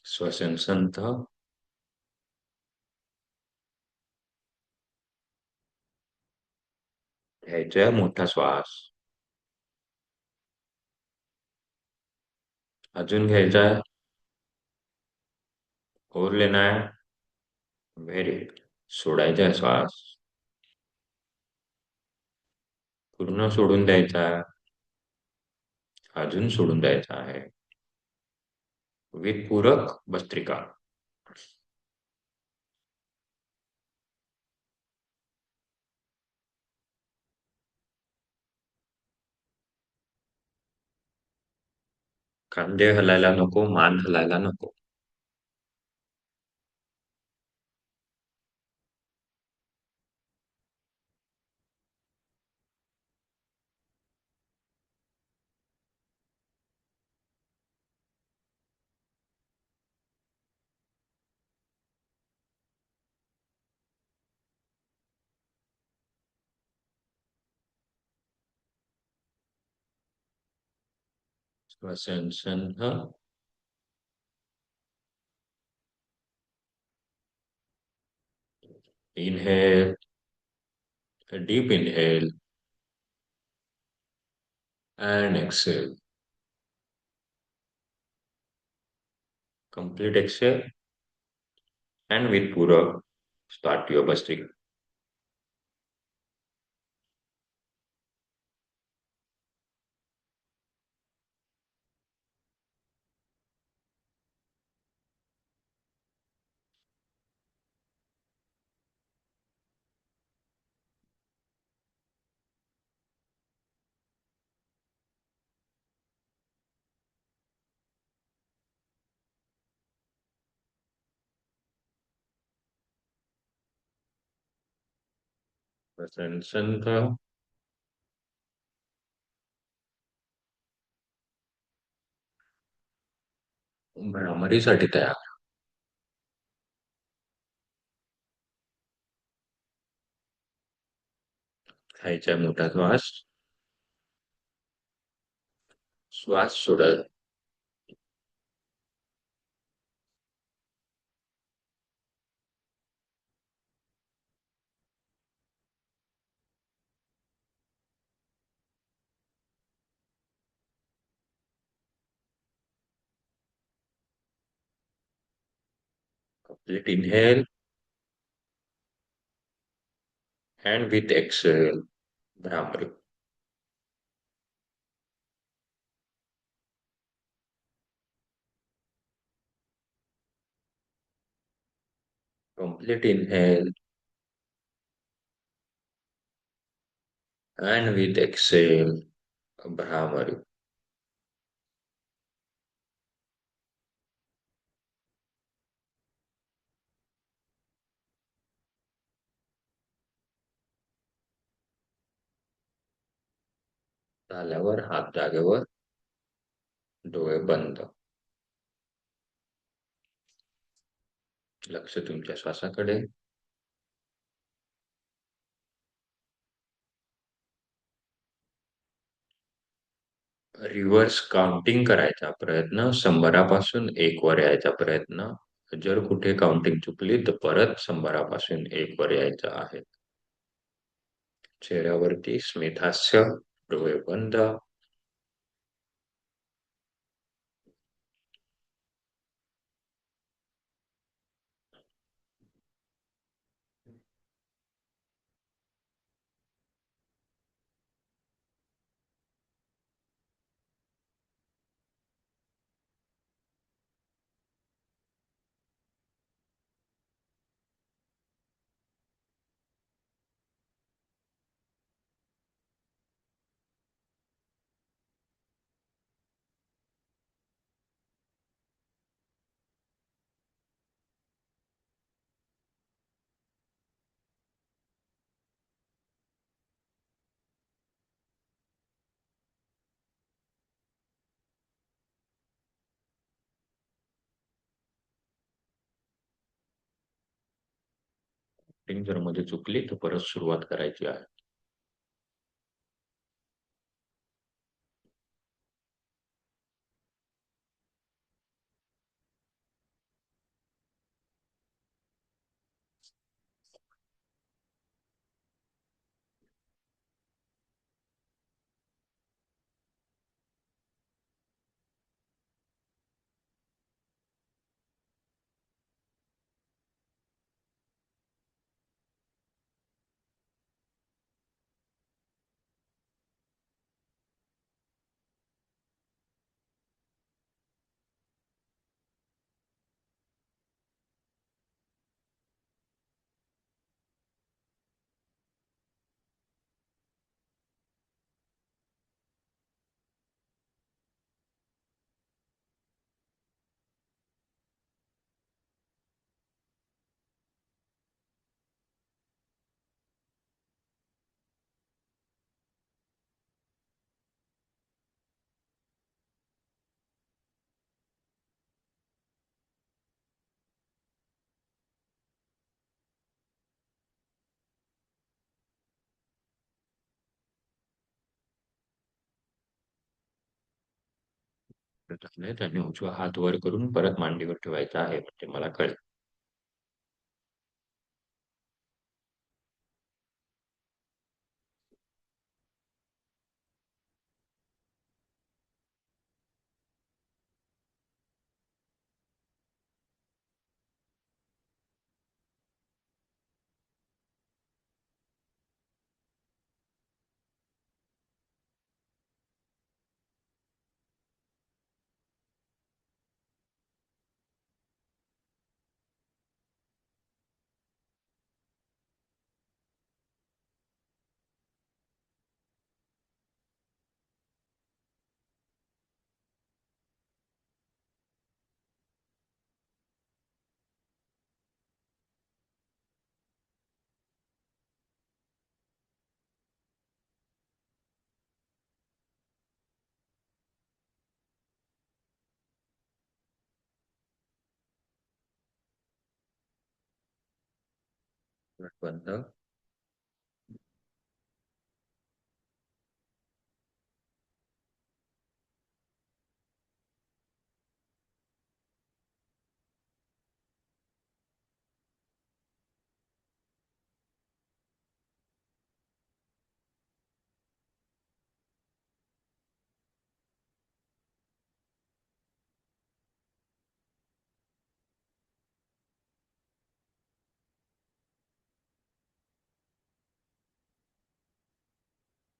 श्वसन संथ. घ्यायचा मोठा श्वास. अजून घ्यायचा. और लेना है. Very good. सोडायचा श्वास. पूर्ण सोडून द्यायचा. अजून सोडून द्यायचा आहे. विथ पूरक भस्त्रिका. खांदे हलायला नको, मान हलायला नको. श्वसन हा. Inhale, a deep inhale, and exhale. Complete exhale, and with Pura, start your Bhastrika. श्वसन का. भ्रामरीसाठी तयार. घ्यायचा मोठा श्वास. श्वास सोडत. Complete inhale, and with exhale, Bhramari. Complete inhale, and with exhale, Bhramari. झाल्यावर हात जागेवर, डोळे बंद. लक्ष तुमच्या श्वासाकडे. रिव्हर्स काउंटिंग करायचा प्रयत्न, 100पासून 1 वर यायचा प्रयत्न. जर कुठे काउंटिंग चुकली तर परत 100पासून 1 वर यायचं आहे. चेहऱ्यावरती स्मितहास्य, डोळे बंद. काउंटिंग जर मध्ये चुकली तर परत सुरुवात करायची आहे. झालंय. त्याने उजवा हात वर करून परत मांडीवर ठेवायचा आहे म्हणजे मला कळेल. बंद.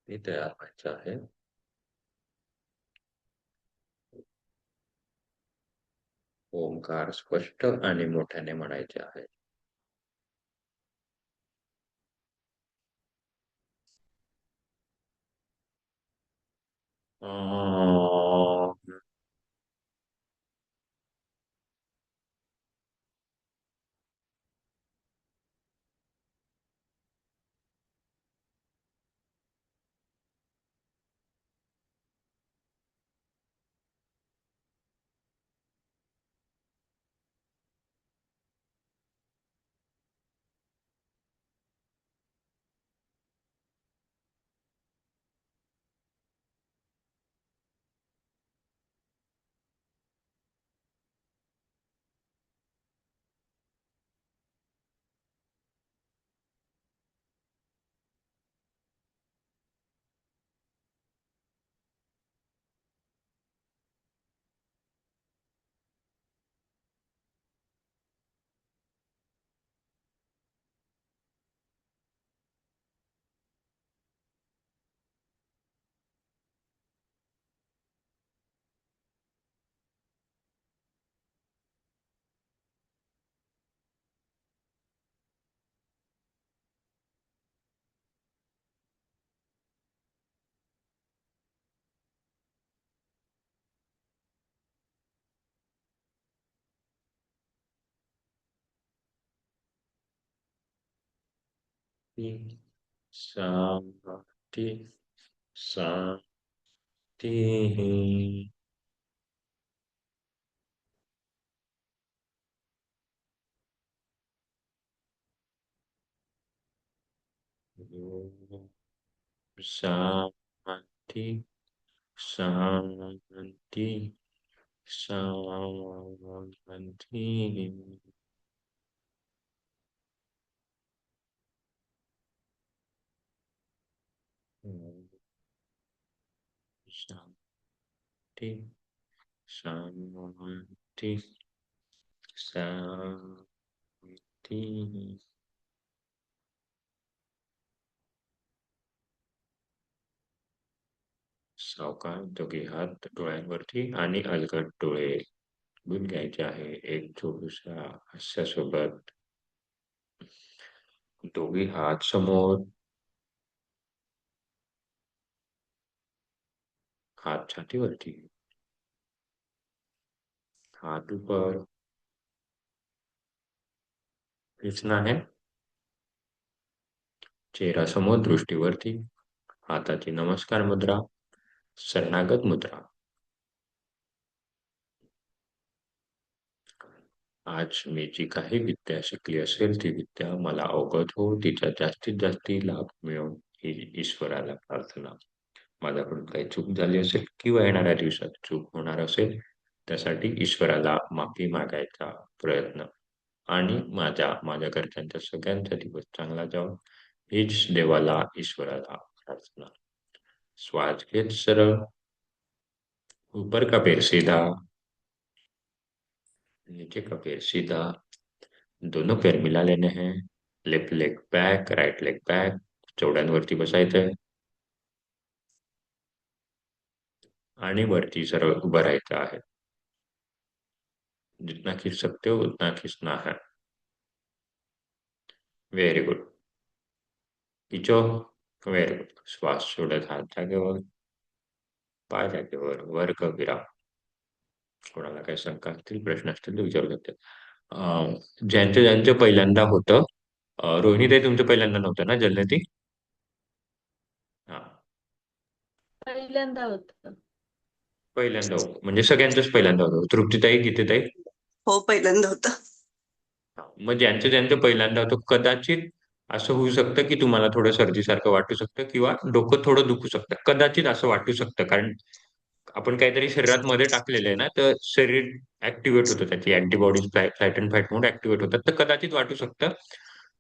ते तयार व्हायचं आहे. ओंकार स्पष्ट आणि मोठ्याने म्हणायचे आहे. अं, ती शांती शांती. ओम शांती शांती शांती. ओम शांती शांती शांती. सावकाश दोघे हात डोळ्यांवरती आणि अलगद डोळे गुंत घ्यायचे आहे एक छोट्याशा हास्यासोबत. दोघे हात समोर, हात छातीवरती, हात ऊपर. खींचना है. चेहरा समोर, दृष्टीवरती. हाताची नमस्कार मुद्रा, शरणागत मुद्रा. आज मी जी काही विद्या शिकली असेल ती विद्या मला अवगत हो, तिचा जास्तीत जास्त लाभ मिळवून ही ईश्वराला प्रार्थना. माझ्याकडून काही चूक झाली असेल किंवा येणाऱ्या दिवसात चूक होणार असेल त्यासाठी ईश्वराला माफी मागायचा प्रयत्न आणि माझ्या घरच्यांच्या सगळ्यांचा दिवस चांगला जावं हीच देवाला ईश्वराला प्रार्थना. श्वास घेत सरळ, ऊपर का पैर सीधा, नीचे का पैर सीधा, दोनों पैर मिला लेने हैं, left leg back, right leg back, चवड्यांवरती बसायचंय आणि वरती सरळ उभं राहायचं आहे. जितना खींच सकते हो उतना खींचना है. Very good. खींचो. Very good. श्वास सोडत हात जागेवर, पाय जागेवर, वर्ग विराम. कोणाला काही शंका असतील प्रश्न असतील तर विचारू शकते. ज्यांचं पहिल्यांदा होतं, रोहिणीताई तुमचं पहिल्यांदा नव्हतं ना जलनेती? हा, पहिल्यांदा होतं. पहिल्यांदा होतं म्हणजे सगळ्यांचंच पहिल्यांदा होतं. तृप्तीताई, गीतेताई? हो पहिल्यांदा होतं. हा, मग ज्यांचं पहिल्यांदा होतं कदाचित असं होऊ शकतं की तुम्हाला थोडं सर्दीसारखं वाटू शकतं किंवा डोकं थोडं दुखू शकतं. कदाचित असं वाटू शकतं कारण आपण काहीतरी शरीरात मध्ये टाकलेलं आहे ना, तर शरीर ऍक्टिव्हेट होतं, त्याची अँटीबॉडीज फ्लाईट अँड फाईट म्हणून ऍक्टिव्हेट होतात, तर कदाचित वाटू शकतं.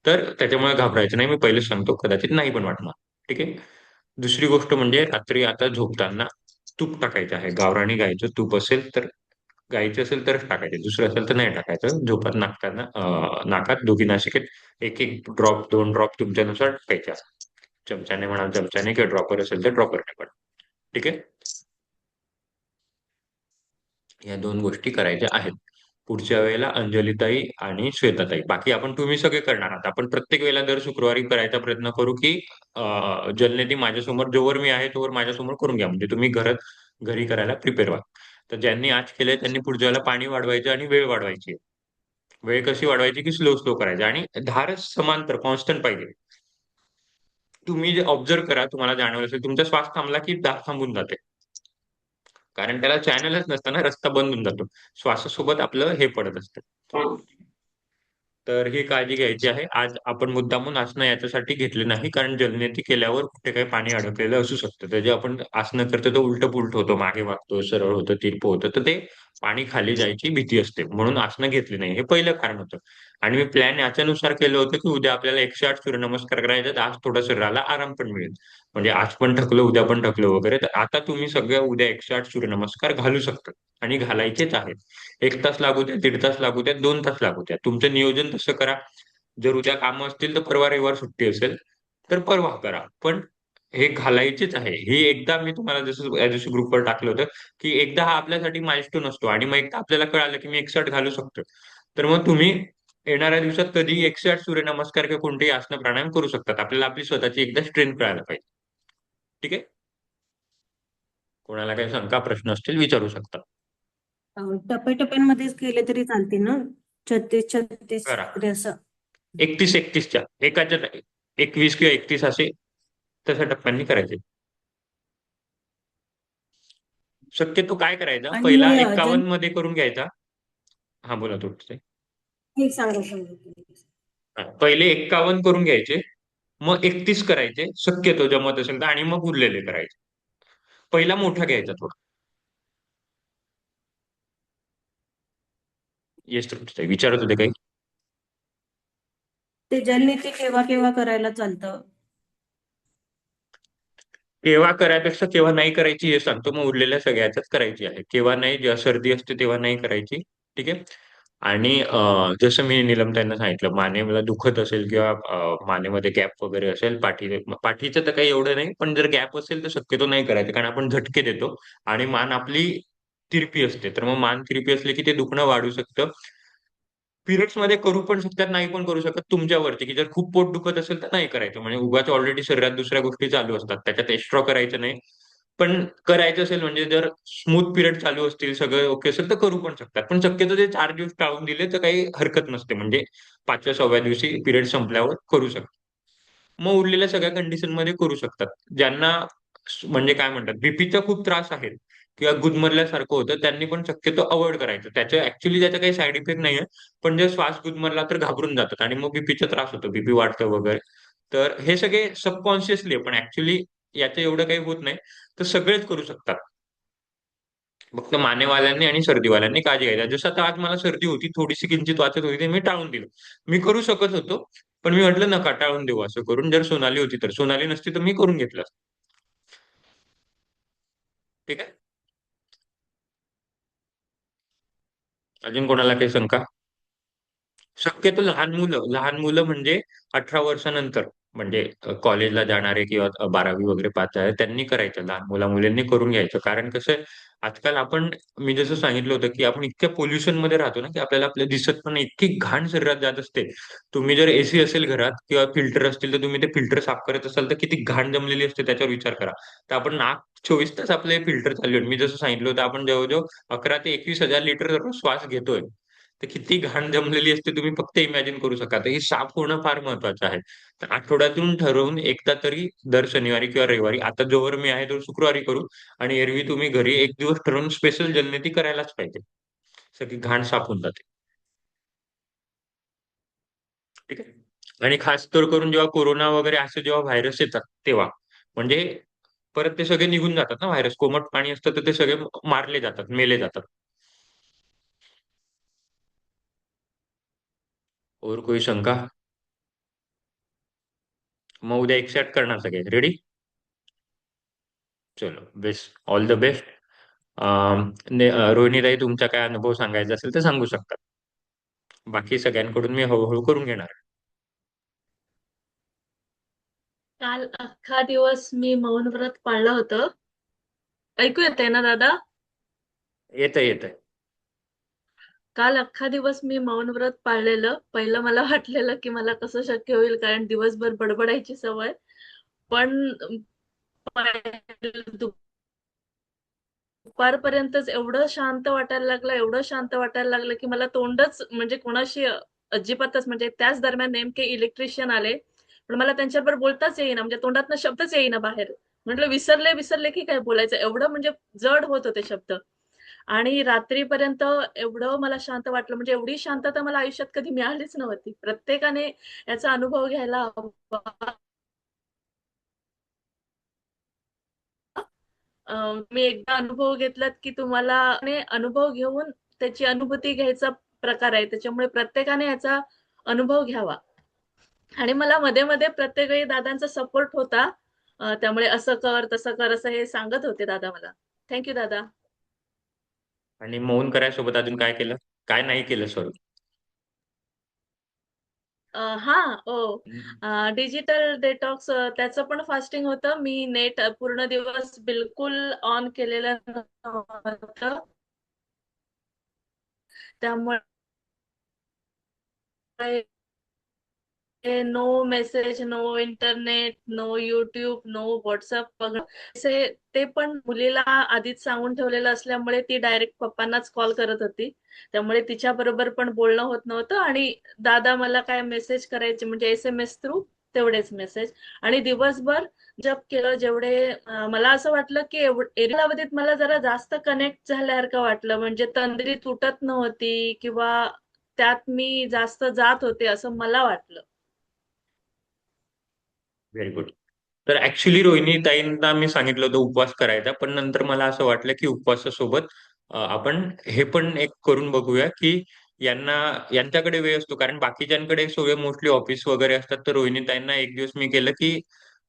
तर त्याच्यामुळे घाबरायचं नाही. मी पहिलेच सांगतो कदाचित नाही पण वाटणार. ठीक आहे. दुसरी गोष्ट म्हणजे रात्री आता झोपताना तूप टाकायचं आहे. गावराणी गाईचं तूप असेल तर, गाईचं असेल तरच टाकायचं, दुसरं असेल तर नाही टाकायचं. झोपात नाकताना नाकात दोघी नासिकेत एक एक ड्रॉप, 2 ड्रॉप तुमच्यानुसार टाकायच्या. चमच्याने म्हणा, चमच्याने, किंवा ड्रॉपर असेल तर ड्रॉपरने पण. ठीक आहे. या 2 गोष्टी करायच्या आहेत. पुढच्या वेळेला अंजलीताई आणि श्वेताताई, बाकी आपण तुम्ही सगळे करणार आहात. आपण प्रत्येक वेळेला दर शुक्रवारी करायचा प्रयत्न करू की जलनेती माझ्यासमोर, जोवर मी आहे तोवर माझ्यासमोर करून घ्या, म्हणजे तुम्ही घरी करायला प्रिपेअर व्हा. तर ज्यांनी आज केलंय त्यांनी पुढच्या वेळेला पाणी वाढवायचं आणि वेळ वाढवायची. वेळ कशी वाढवायची की स्लो स्लो करायची आणि धार समांतर कॉन्स्टंट पाहिजे. तुम्ही जे ऑब्झर्व करा, तुम्हाला जाणवलं असेल तुमचा श्वास थांबला की धार थांबून जाते, कारण त्याला चॅनलच नसताना रस्ता बंद होऊन जातो. श्वासासोबत आपलं हे पडत असतं. तर ही काळजी घ्यायची आहे. आज आपण मुद्दामून आसनं याच्यासाठी घेतले नाही कारण जलनेती केल्यावर कुठे काही पाणी अडकलेलं असू शकतं. तर जे आपण आसनं करतो तो उलट पुलट होतो, मागे वागतो, सरळ होतं, तिरपं होतं, तर ते पाणी खाली जायची भीती असते, म्हणून आसनं घेतली नाही. हे पहिलं कारण होतं. आणि मी प्लॅन याच्यानुसार केलं होतं की उद्या आपल्याला 108 सूर्यनमस्कार करायचे, तर आज थोडा शरीराला आराम पण मिळेल. म्हणजे आज पण थकलो, उद्या पण थकलो वगैरे, तर आता तुम्ही सगळ्या उद्या 108 सूर्यनमस्कार घालू शकता आणि घालायचेच आहेत. 1 तास लागू द्या, 1.5 तास लागू द्या, 2 तास लागू द्या, तुमचं नियोजन तसं करा. जर उद्या कामं असतील तर परवा रविवार सुट्टी असेल तर परवा करा, पण हे घालायचेच आहे. ही एकदा मी तुम्हाला जसं या दिवशी ग्रुपवर टाकलं होतं की एकदा हा आपल्यासाठी माइलस्टोन असतो आणि मग एकदा आपल्याला कळालं की मी 108 घालू शकतो, तर मग तुम्ही येणाऱ्या दिवसात कधी 108 सूर्यनमस्कार किंवा कोणतेही आसन प्राणायाम करू शकतात. आपल्याला आपली स्वतःची एकदा स्ट्रेंथ कळायला पाहिजे. ठीक आहे. कोणाला काही शंका प्रश्न असतील विचारू शकता. टप्प्याटप्प्यांमध्येच केले तरी चालते ना? 36-36 करा. असं. 31-31च्या एकाच्या 21 किंवा 31 असे तशा टप्प्यांनी करायचे. शक्यतो काय करायचा, आणि पहिला जन 51 मध्ये करून घ्यायचा. हा बोला तुमचे. एक सांगा. पहिले 51 करून घ्यायचे, मग 31 करायचे शक्यतो जमत असेल तर, आणि मग उरलेले करायचे. पहिला मोठा घ्यायचा थोडा. येस तुमचे विचारत होते काही? ते जलनेती केव्हा केव्हा करायला चालतं? केव्हा करायपेक्षा केव्हा नाही करायची हे सांगतो, मग उरलेल्या सगळ्याच्याच करायची आहे. केव्हा नाही, जेव्हा सर्दी असते तेव्हा नाही करायची. ठीक आहे. आणि जसं मी नीलमताईंना सांगितलं, माने मला दुखत असेल किंवा मानेमध्ये गॅप वगैरे असेल, पाठीचं तर काही एवढं नाही, पण जर गॅप असेल तर शक्यतो नाही करायचं, कारण आपण झटके देतो आणि मान आपली तिरपी असते, तर मग मान तिरपी असली की ते दुखणं वाढू शकतं. पिरियड्स मध्ये करू पण शकतात, नाही पण करू शकत, तुमच्यावरती, की जर खूप पोट दुखत असेल तर नाही करायचं, म्हणजे उगाच ऑलरेडी शरीरात दुसऱ्या गोष्टी चालू असतात, त्याच्यात एक्स्ट्रा करायचं नाही. पण करायचं असेल म्हणजे जर स्मूथ पिरियड चालू असतील, सगळं ओके असेल तर करू पण शकतात. पण शक्यतो ते 4 दिवस टाळून दिले तर काही हरकत नसते, म्हणजे 5व्या-6व्या दिवशी पिरियड संपल्यावर करू शकतात. मग उरलेल्या सगळ्या कंडिशन मध्ये करू शकतात. ज्यांना म्हणजे काय म्हणतात, बीपीचा खूप त्रास आहे किंवा गुदमरल्यासारखं होतं, त्यांनी पण शक्यतो अवॉइड करायचं. त्याचा काही साईड इफेक्ट नाहीये, पण जर श्वास गुदमरला तर घाबरून जातात आणि मग बीपीचा त्रास होतो, बीपी वाढतं वगैरे. तर हे सगळे सबकॉन्शियसली आहे, पण ऍक्च्युली याचं एवढं काही होत नाही, तर सगळेच करू शकतात. फक्त मानेवाल्यांनी आणि सर्दीवाल्यांनी काळजी घ्यायची. जसं आता आज मला सर्दी होती, थोडीशी किंचित वाचत होती, ते मी टाळून दिलं. मी करू शकत होतो, पण मी म्हटलं नका टाळून देऊ असं करून. जर सोनाली होती तर, सोनाली नसती तर मी करून घेतलं असतं. ठीक आहे. अजून कोणाला काही शंका? शक्यतो लहान मुलं म्हणजे 18 वर्षानंतर, म्हणजे कॉलेजला जाणारे किंवा 12वी वगैरे पास झाले त्यांनी करायचं. लहान मुलांनी करून घ्यायचं. कारण कसं आहे, आजकाल मी जसं सांगितलं होतं की आपण इतक्या पोल्युशन मध्ये राहतो ना, की आपल्याला दिसत पण नाही. इतकी घाण शरीरात जात असते. तुम्ही जर एसी असेल घरात किंवा फिल्टर असतील, तर तुम्ही ते फिल्टर साफ करत असाल तर किती घाण जमलेली असते त्याच्यावर विचार करा. तर आपण 24 तास आपले फिल्टर चालू आहे. मी जसं सांगितलं होतं, आपण जवळजवळ 11 ते 21 हजार लिटर दररोज श्वास घेतोय. तर किती घाण जमलेली असते तुम्ही फक्त इमॅजिन करू शकता. तर ही साफ होणं फार महत्वाचं आहे. तर आठवड्यातून ठरवून एकदा तरी दर शनिवारी किंवा रविवारी, आता जोवर मी आहे तो शुक्रवारी करू, आणि एरवी तुम्ही घरी एक दिवस ठरवून स्पेशल जलनेती करायलाच पाहिजे. सगळी घाण साफ होऊन जाते. ठीक आहे. आणि खास तर करून जेव्हा कोरोना वगैरे असे जेव्हा व्हायरस येतात तेव्हा, म्हणजे परत ते सगळे निघून जातात ना व्हायरस. कोमट पाणी असतं तर ते सगळे मारले जातात, मेले जातात. और कोई शंका? मग उद्या 108 करणार सगळे रेडी? चलो, बेस्ट, ऑल द बेस्ट. रोहिणीताई, तुमचा काय अनुभव सांगायचा असेल तर सांगू शकता. बाकी सगळ्यांकडून मी हळूहळू करून घेणार. काल अख्खा दिवस मी मौन व्रत पाळलं होतं. ऐकू येतंय ना दादा? येतंय येतंय. काल अख्खा दिवस मी मौन व्रत पाळलेलं. पहिलं मला वाटलेलं की मला कसं शक्य होईल, कारण दिवसभर बडबडायची सवय. पण दुपारपर्यंतच एवढं शांत वाटायला लागलं, एवढं शांत वाटायला लागलं की मला तोंडच म्हणजे कोणाशी अजिबातच, म्हणजे त्याच दरम्यान नेमके इलेक्ट्रिशियन आले. पण मला त्यांच्याबरोबर बोलताच येईना, म्हणजे तोंडातनं शब्दच येईना बाहेर. म्हटलं विसरले विसरले की काय बोलायचं, एवढं म्हणजे जड होत होते शब्द. आणि रात्रीपर्यंत एवढं मला शांत वाटलं, म्हणजे एवढी शांतता मला आयुष्यात कधी मिळालीच नव्हती. प्रत्येकाने याचा अनुभव घ्यायला हवा. मी एकदा अनुभव घेतलात की तुम्हाला अनुभव घेऊन त्याची अनुभूती घ्यायचा प्रकार आहे. त्याच्यामुळे प्रत्येकाने याचा अनुभव घ्यावा. आणि मला मध्ये मध्ये प्रत्येक वेळी दादांचा सपोर्ट होता. त्यामुळे असं कर, तसं कर, असं हे सांगत होते दादा मला. थँक्यू दादा. आणि मौन करायसोबत अजून काय केलं? काय नाही केलं, सॉरी. हा, हो. डिजिटल डिटॉक्स त्याचं पण फास्टिंग होतं. मी नेट पूर्ण दिवस बिलकुल ऑन केलेलं नव्हतं. त्यामुळे no message, no internet, no YouTube, no WhatsApp बघणं. ते पण मुलीला आधीच सांगून ठेवलेलं असल्यामुळे ती डायरेक्ट पप्पांनाच कॉल करत होती. त्यामुळे तिच्या बरोबर पण बोलणं होत नव्हतं. आणि दादा मला काय मेसेज करायचे म्हणजे SMS थ्रू, तेवढेच मेसेज. आणि दिवसभर जप केलं जेवढे मला असं वाटलं की कालावधीत मला जरा जास्त कनेक्ट झाल्यासारखं वाटलं. म्हणजे तंद्री तुटत नव्हती किंवा त्यात मी जास्त जात होते असं मला वाटलं. Very good. तर ऍक्च्युली रोहिणी ताईंना मी सांगितलं होतं उपवास करायचा, पण नंतर मला असं वाटलं की उपवासासोबत आपण हे पण एक करून बघूया की यांच्याकडे वेळ असतो, कारण बाकीच्यांकडे सगळे मोस्टली ऑफिस वगैरे असतात. तर रोहिणी ताईंना एक दिवस मी केलं की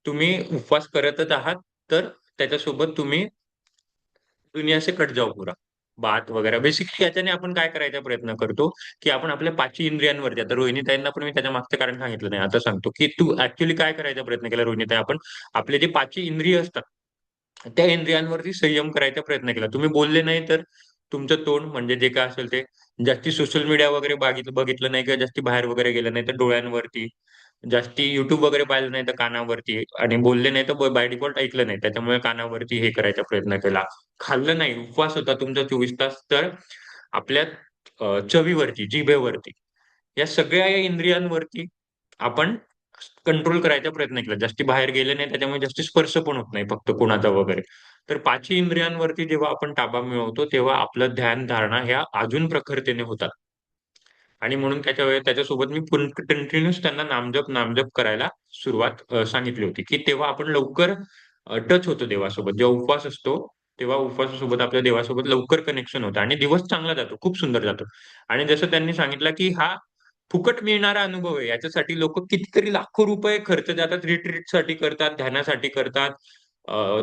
तुम्ही उपवास करतच आहात, तर त्याच्यासोबत तुम्ही दुनिया से कट जाओ पुरा, बात वगैरे. बेसिकली याच्याने आपण काय करायचा प्रयत्न करतो की आपण आपल्या 5 इंद्रियांवरती, आता रोहिणीताईंना पण मी त्याच्या मागचं कारण सांगितलं नाही, आता सांगतो की तू ऍक्च्युली काय करायचा प्रयत्न केला रोहिणीताई. आपण आपले जे 5 इंद्रिय असतात, त्या इंद्रियांवरती संयम करायचा प्रयत्न केला. तुम्ही बोलले नाही तर तुमचं तोंड, म्हणजे जे काय असेल ते, जास्ती सोशल मीडिया वगैरे बघितलं नाही किंवा जास्ती बाहेर वगैरे गेलं नाही तर डोळ्यांवरती, जास्ती युट्यूब वगैरे पाहिलं नाही तर कानावरती, आणि बोलले नाही तर बाय डिफॉल्ट ऐकलं नाही त्याच्यामुळे कानावरती हे करायचा प्रयत्न केला. खाल्लं नाही, उपवास होता तुमचा 24 तास, तर आपल्या चवीवरती, जिभेवरती, या सगळ्या या इंद्रियांवरती आपण कंट्रोल करायचा प्रयत्न केला. जास्ती बाहेर गेले नाही त्याच्यामुळे जास्ती स्पर्श पण होत नाही फक्त कोणाचा वगैरे. तर 5 इंद्रियांवरती जेव्हा आपण ताबा मिळवतो तेव्हा आपलं ध्यान धारणा ह्या अजून प्रखरतेने होतात. आणि म्हणून त्याच्यासोबत मी कंटिन्युअस त्यांना नामजप नामजप करायला सुरुवात सांगितली होती, की तेव्हा आपण लवकर टच होतो देवासोबत. जेव्हा उपवास असतो तेव्हा उपवासासोबत आपल्या देवासोबत लवकर कनेक्शन होतं आणि दिवस चांगला जातो, खूप सुंदर जातो. आणि जसं त्यांनी सांगितलं की हा फुकट मिळणारा अनुभव आहे. याच्यासाठी लोक कितीतरी लाखो रुपये खर्च जातात, रिट्रीटसाठी करतात, ध्यानासाठी करतात,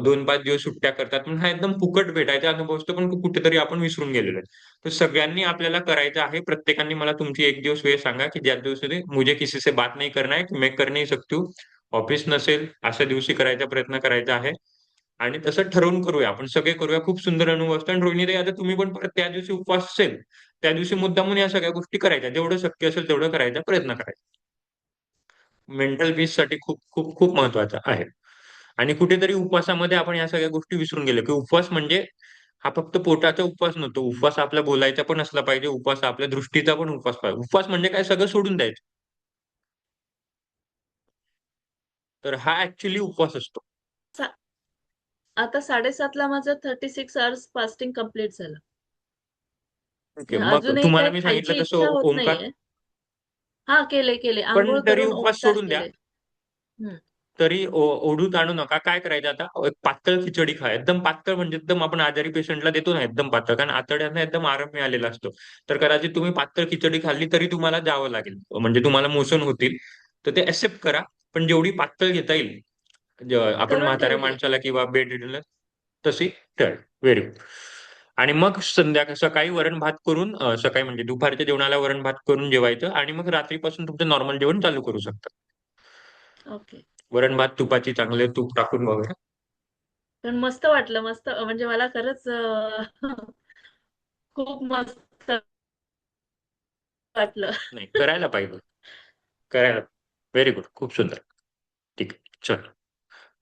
2-5 दिवस सुट्ट्या करतात. पण हा एकदम फुकट भेटायचा अनुभव असतो, पण तो कुठेतरी आपण विसरून गेलेलो आहे. तर सगळ्यांनी आपल्याला करायचं आहे. प्रत्येकाने मला तुमची एक दिवस वेळ सांगा, की ज्या दिवशी मुझे किसी से बात नहीं करना है, कि मैं कर नहीं सकती हूँ. ऑफिस नसेल, अशा दिवशी करायचा प्रयत्न करायचा आहे. आणि तसं ठरवून करूया. आपण सगळे करूया. खूप सुंदर अनुभव असतो. आणि रोहिणीताई, आता तुम्ही पण परत त्या दिवशी उपवास असेल, त्या दिवशी मुद्दामून या सगळ्या गोष्टी करायच्या. जेवढं शक्य असेल तेवढं करायचा प्रयत्न करायचा. मेंटल पीससाठी खूप खूप खूप महत्वाचं आहे. आणि कुठेतरी उपवासामध्ये आपण या सगळ्या गोष्टी विसरून गेलो, की उपवास म्हणजे हा फक्त पोटाचा उपवास नव्हतो. उपवास आपला बोलायचा पण असला पाहिजे. उपवास आपल्या दृष्टीचा पण उपवास पाहिजे. उपवास म्हणजे काय, सगळं सोडून द्यायचं. तर हा ऍक्च्युली उपवास असतो. सा- आता 7:30ला माझं 36 आवर्स फास्टिंग कम्प्लीट झालं. ओके. मग अजूनही तुम्हाला काही मी खायची सांगितलं तसं इच्छा होत ओंकार, नाहीये. हा, केले पण आंघोळ तरी करून उपवास ओंकार सोडून द्या. केले. हम्म. तरी ओढूत आणू नका. काय करायचं आता, एक पातळ खिचडी खा. एकदम पातळ म्हणजे एकदम आपण आजारी पेशंटला देतो ना एकदम पातळ, कारण आतड्यांना एकदम आराम मिळालेला असतो. तर कदाचित तुम्ही पातळ खिचडी खाल्ली तरी तुम्हाला जावं लागेल, म्हणजे तुम्हाला मोशन होतील. तर ते ऍक्सेप्ट करा. पण जेवढी पातळ घेता येईल, आपण करून म्हाताऱ्या ठेवली. माणसाला किंवा बेड रिडरला तशी टळ. Very good. आणि मग सकाळी वरण भात करून, सकाळी म्हणजे दुपारच्या जेवणाला वरण भात करून जेवायचं, आणि मग रात्रीपासून तुमचं नॉर्मल जेवण चालू करू शकता. ओके. वरण भात तुपाची, चांगले तूप टाकून वगैरे. पण मस्त वाटलं, मस्त म्हणजे मला खरंच खूप मस्त वाटलं. नाही, करायला पाहिजे. करायला. Very good. खूप सुंदर. ठीक आहे. चल.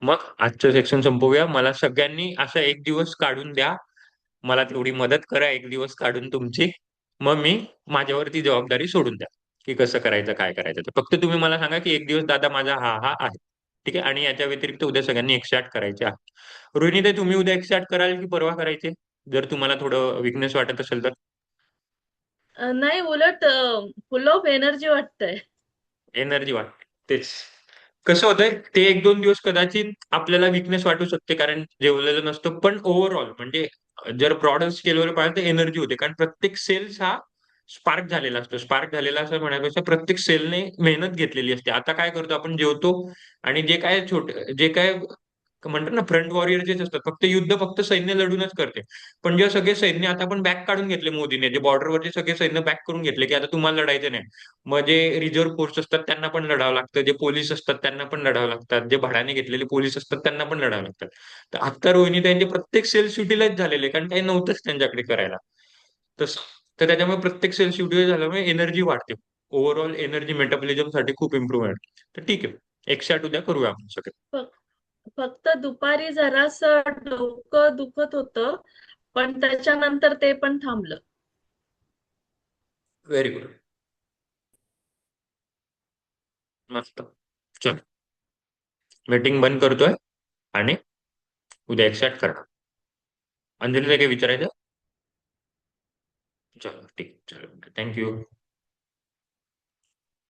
मग आजचं सेक्शन संपवूया. मला सगळ्यांनी असा एक दिवस काढून द्या. मला तेवढी मदत करा एक दिवस काढून तुमची. मग मी माझ्यावरती जबाबदारी सोडून द्या, की कसं करायचं, काय करायचं. तर फक्त तुम्ही मला सांगा, की एक दिवस दादा माझा हा हा आहे. ठीक आहे. आणि याच्या व्यतिरिक्त उद्या सगळ्यांनी 108 करायचे आहे. रोहिणीताई, तुम्ही उद्या 108 कराल की परवा करायचे, जर तुम्हाला थोडं विकनेस वाटत असेल तर? नाही, उलट फुल ऑफ एनर्जी वाटतंय. एनर्जी वाटते. तेच. कसं होतंय, ते 1-2 दिवस कदाचित आपल्याला विकनेस वाटू शकते, कारण जेवलेलं नसतं. पण ओव्हरऑल म्हणजे जर ब्रॉडर स्केलवर पाहिलं तर एनर्जी होते. कारण प्रत्येक सेल्स हा स्पार्क झालेला असतो. स्पार्क झालेला असं म्हणण्यापेक्षा प्रत्येक सेलने मेहनत घेतलेली असते. आता काय करतो आपण, जेवतो आणि जे काय म्हणतात ना, फ्रंट वॉरियर जेच असतात, फक्त युद्ध फक्त सैन्य लढूनच करते. पण जे सगळे सैन्य आता आपण बॅक काढून घेतले मोदीने, जे बॉर्डरवरचे सगळे सैन्य बॅक करून घेतले, की आता तुम्हाला लढायचं नाही. मग जे रिझर्व्ह फोर्स असतात त्यांना पण लढावं लागतं, जे पोलीस असतात त्यांना पण लढावं लागतात, जे भाड्याने घेतलेले पोलीस असतात त्यांना पण लढावं लागतात. तर आता रोहिणी त्यांचे प्रत्येक सेल्स युटिलाइज झालेले, कारण काही नव्हतंच त्यांच्याकडे करायला तसं. तर त्याच्यामुळे प्रत्येक सेल्स युटिलाइज झाल्यामुळे एनर्जी वाढते. ओव्हरऑल एनर्जी मेटाबॉलिझम साठी खूप इम्प्रुव्हमेंट. तर ठीक आहे, 108 उद्या करूया आपण सगळे. फक्त दुपारी जरासं डोकं दुखत होतं, पण त्याच्यानंतर ते पण थांबलं. Very good. मस्त. चल, मीटिंग बंद करतोय आणि उद्या 108 करा. अंजलीला काही विचारायचं? चलो ठीक. चलो, थँक्यू.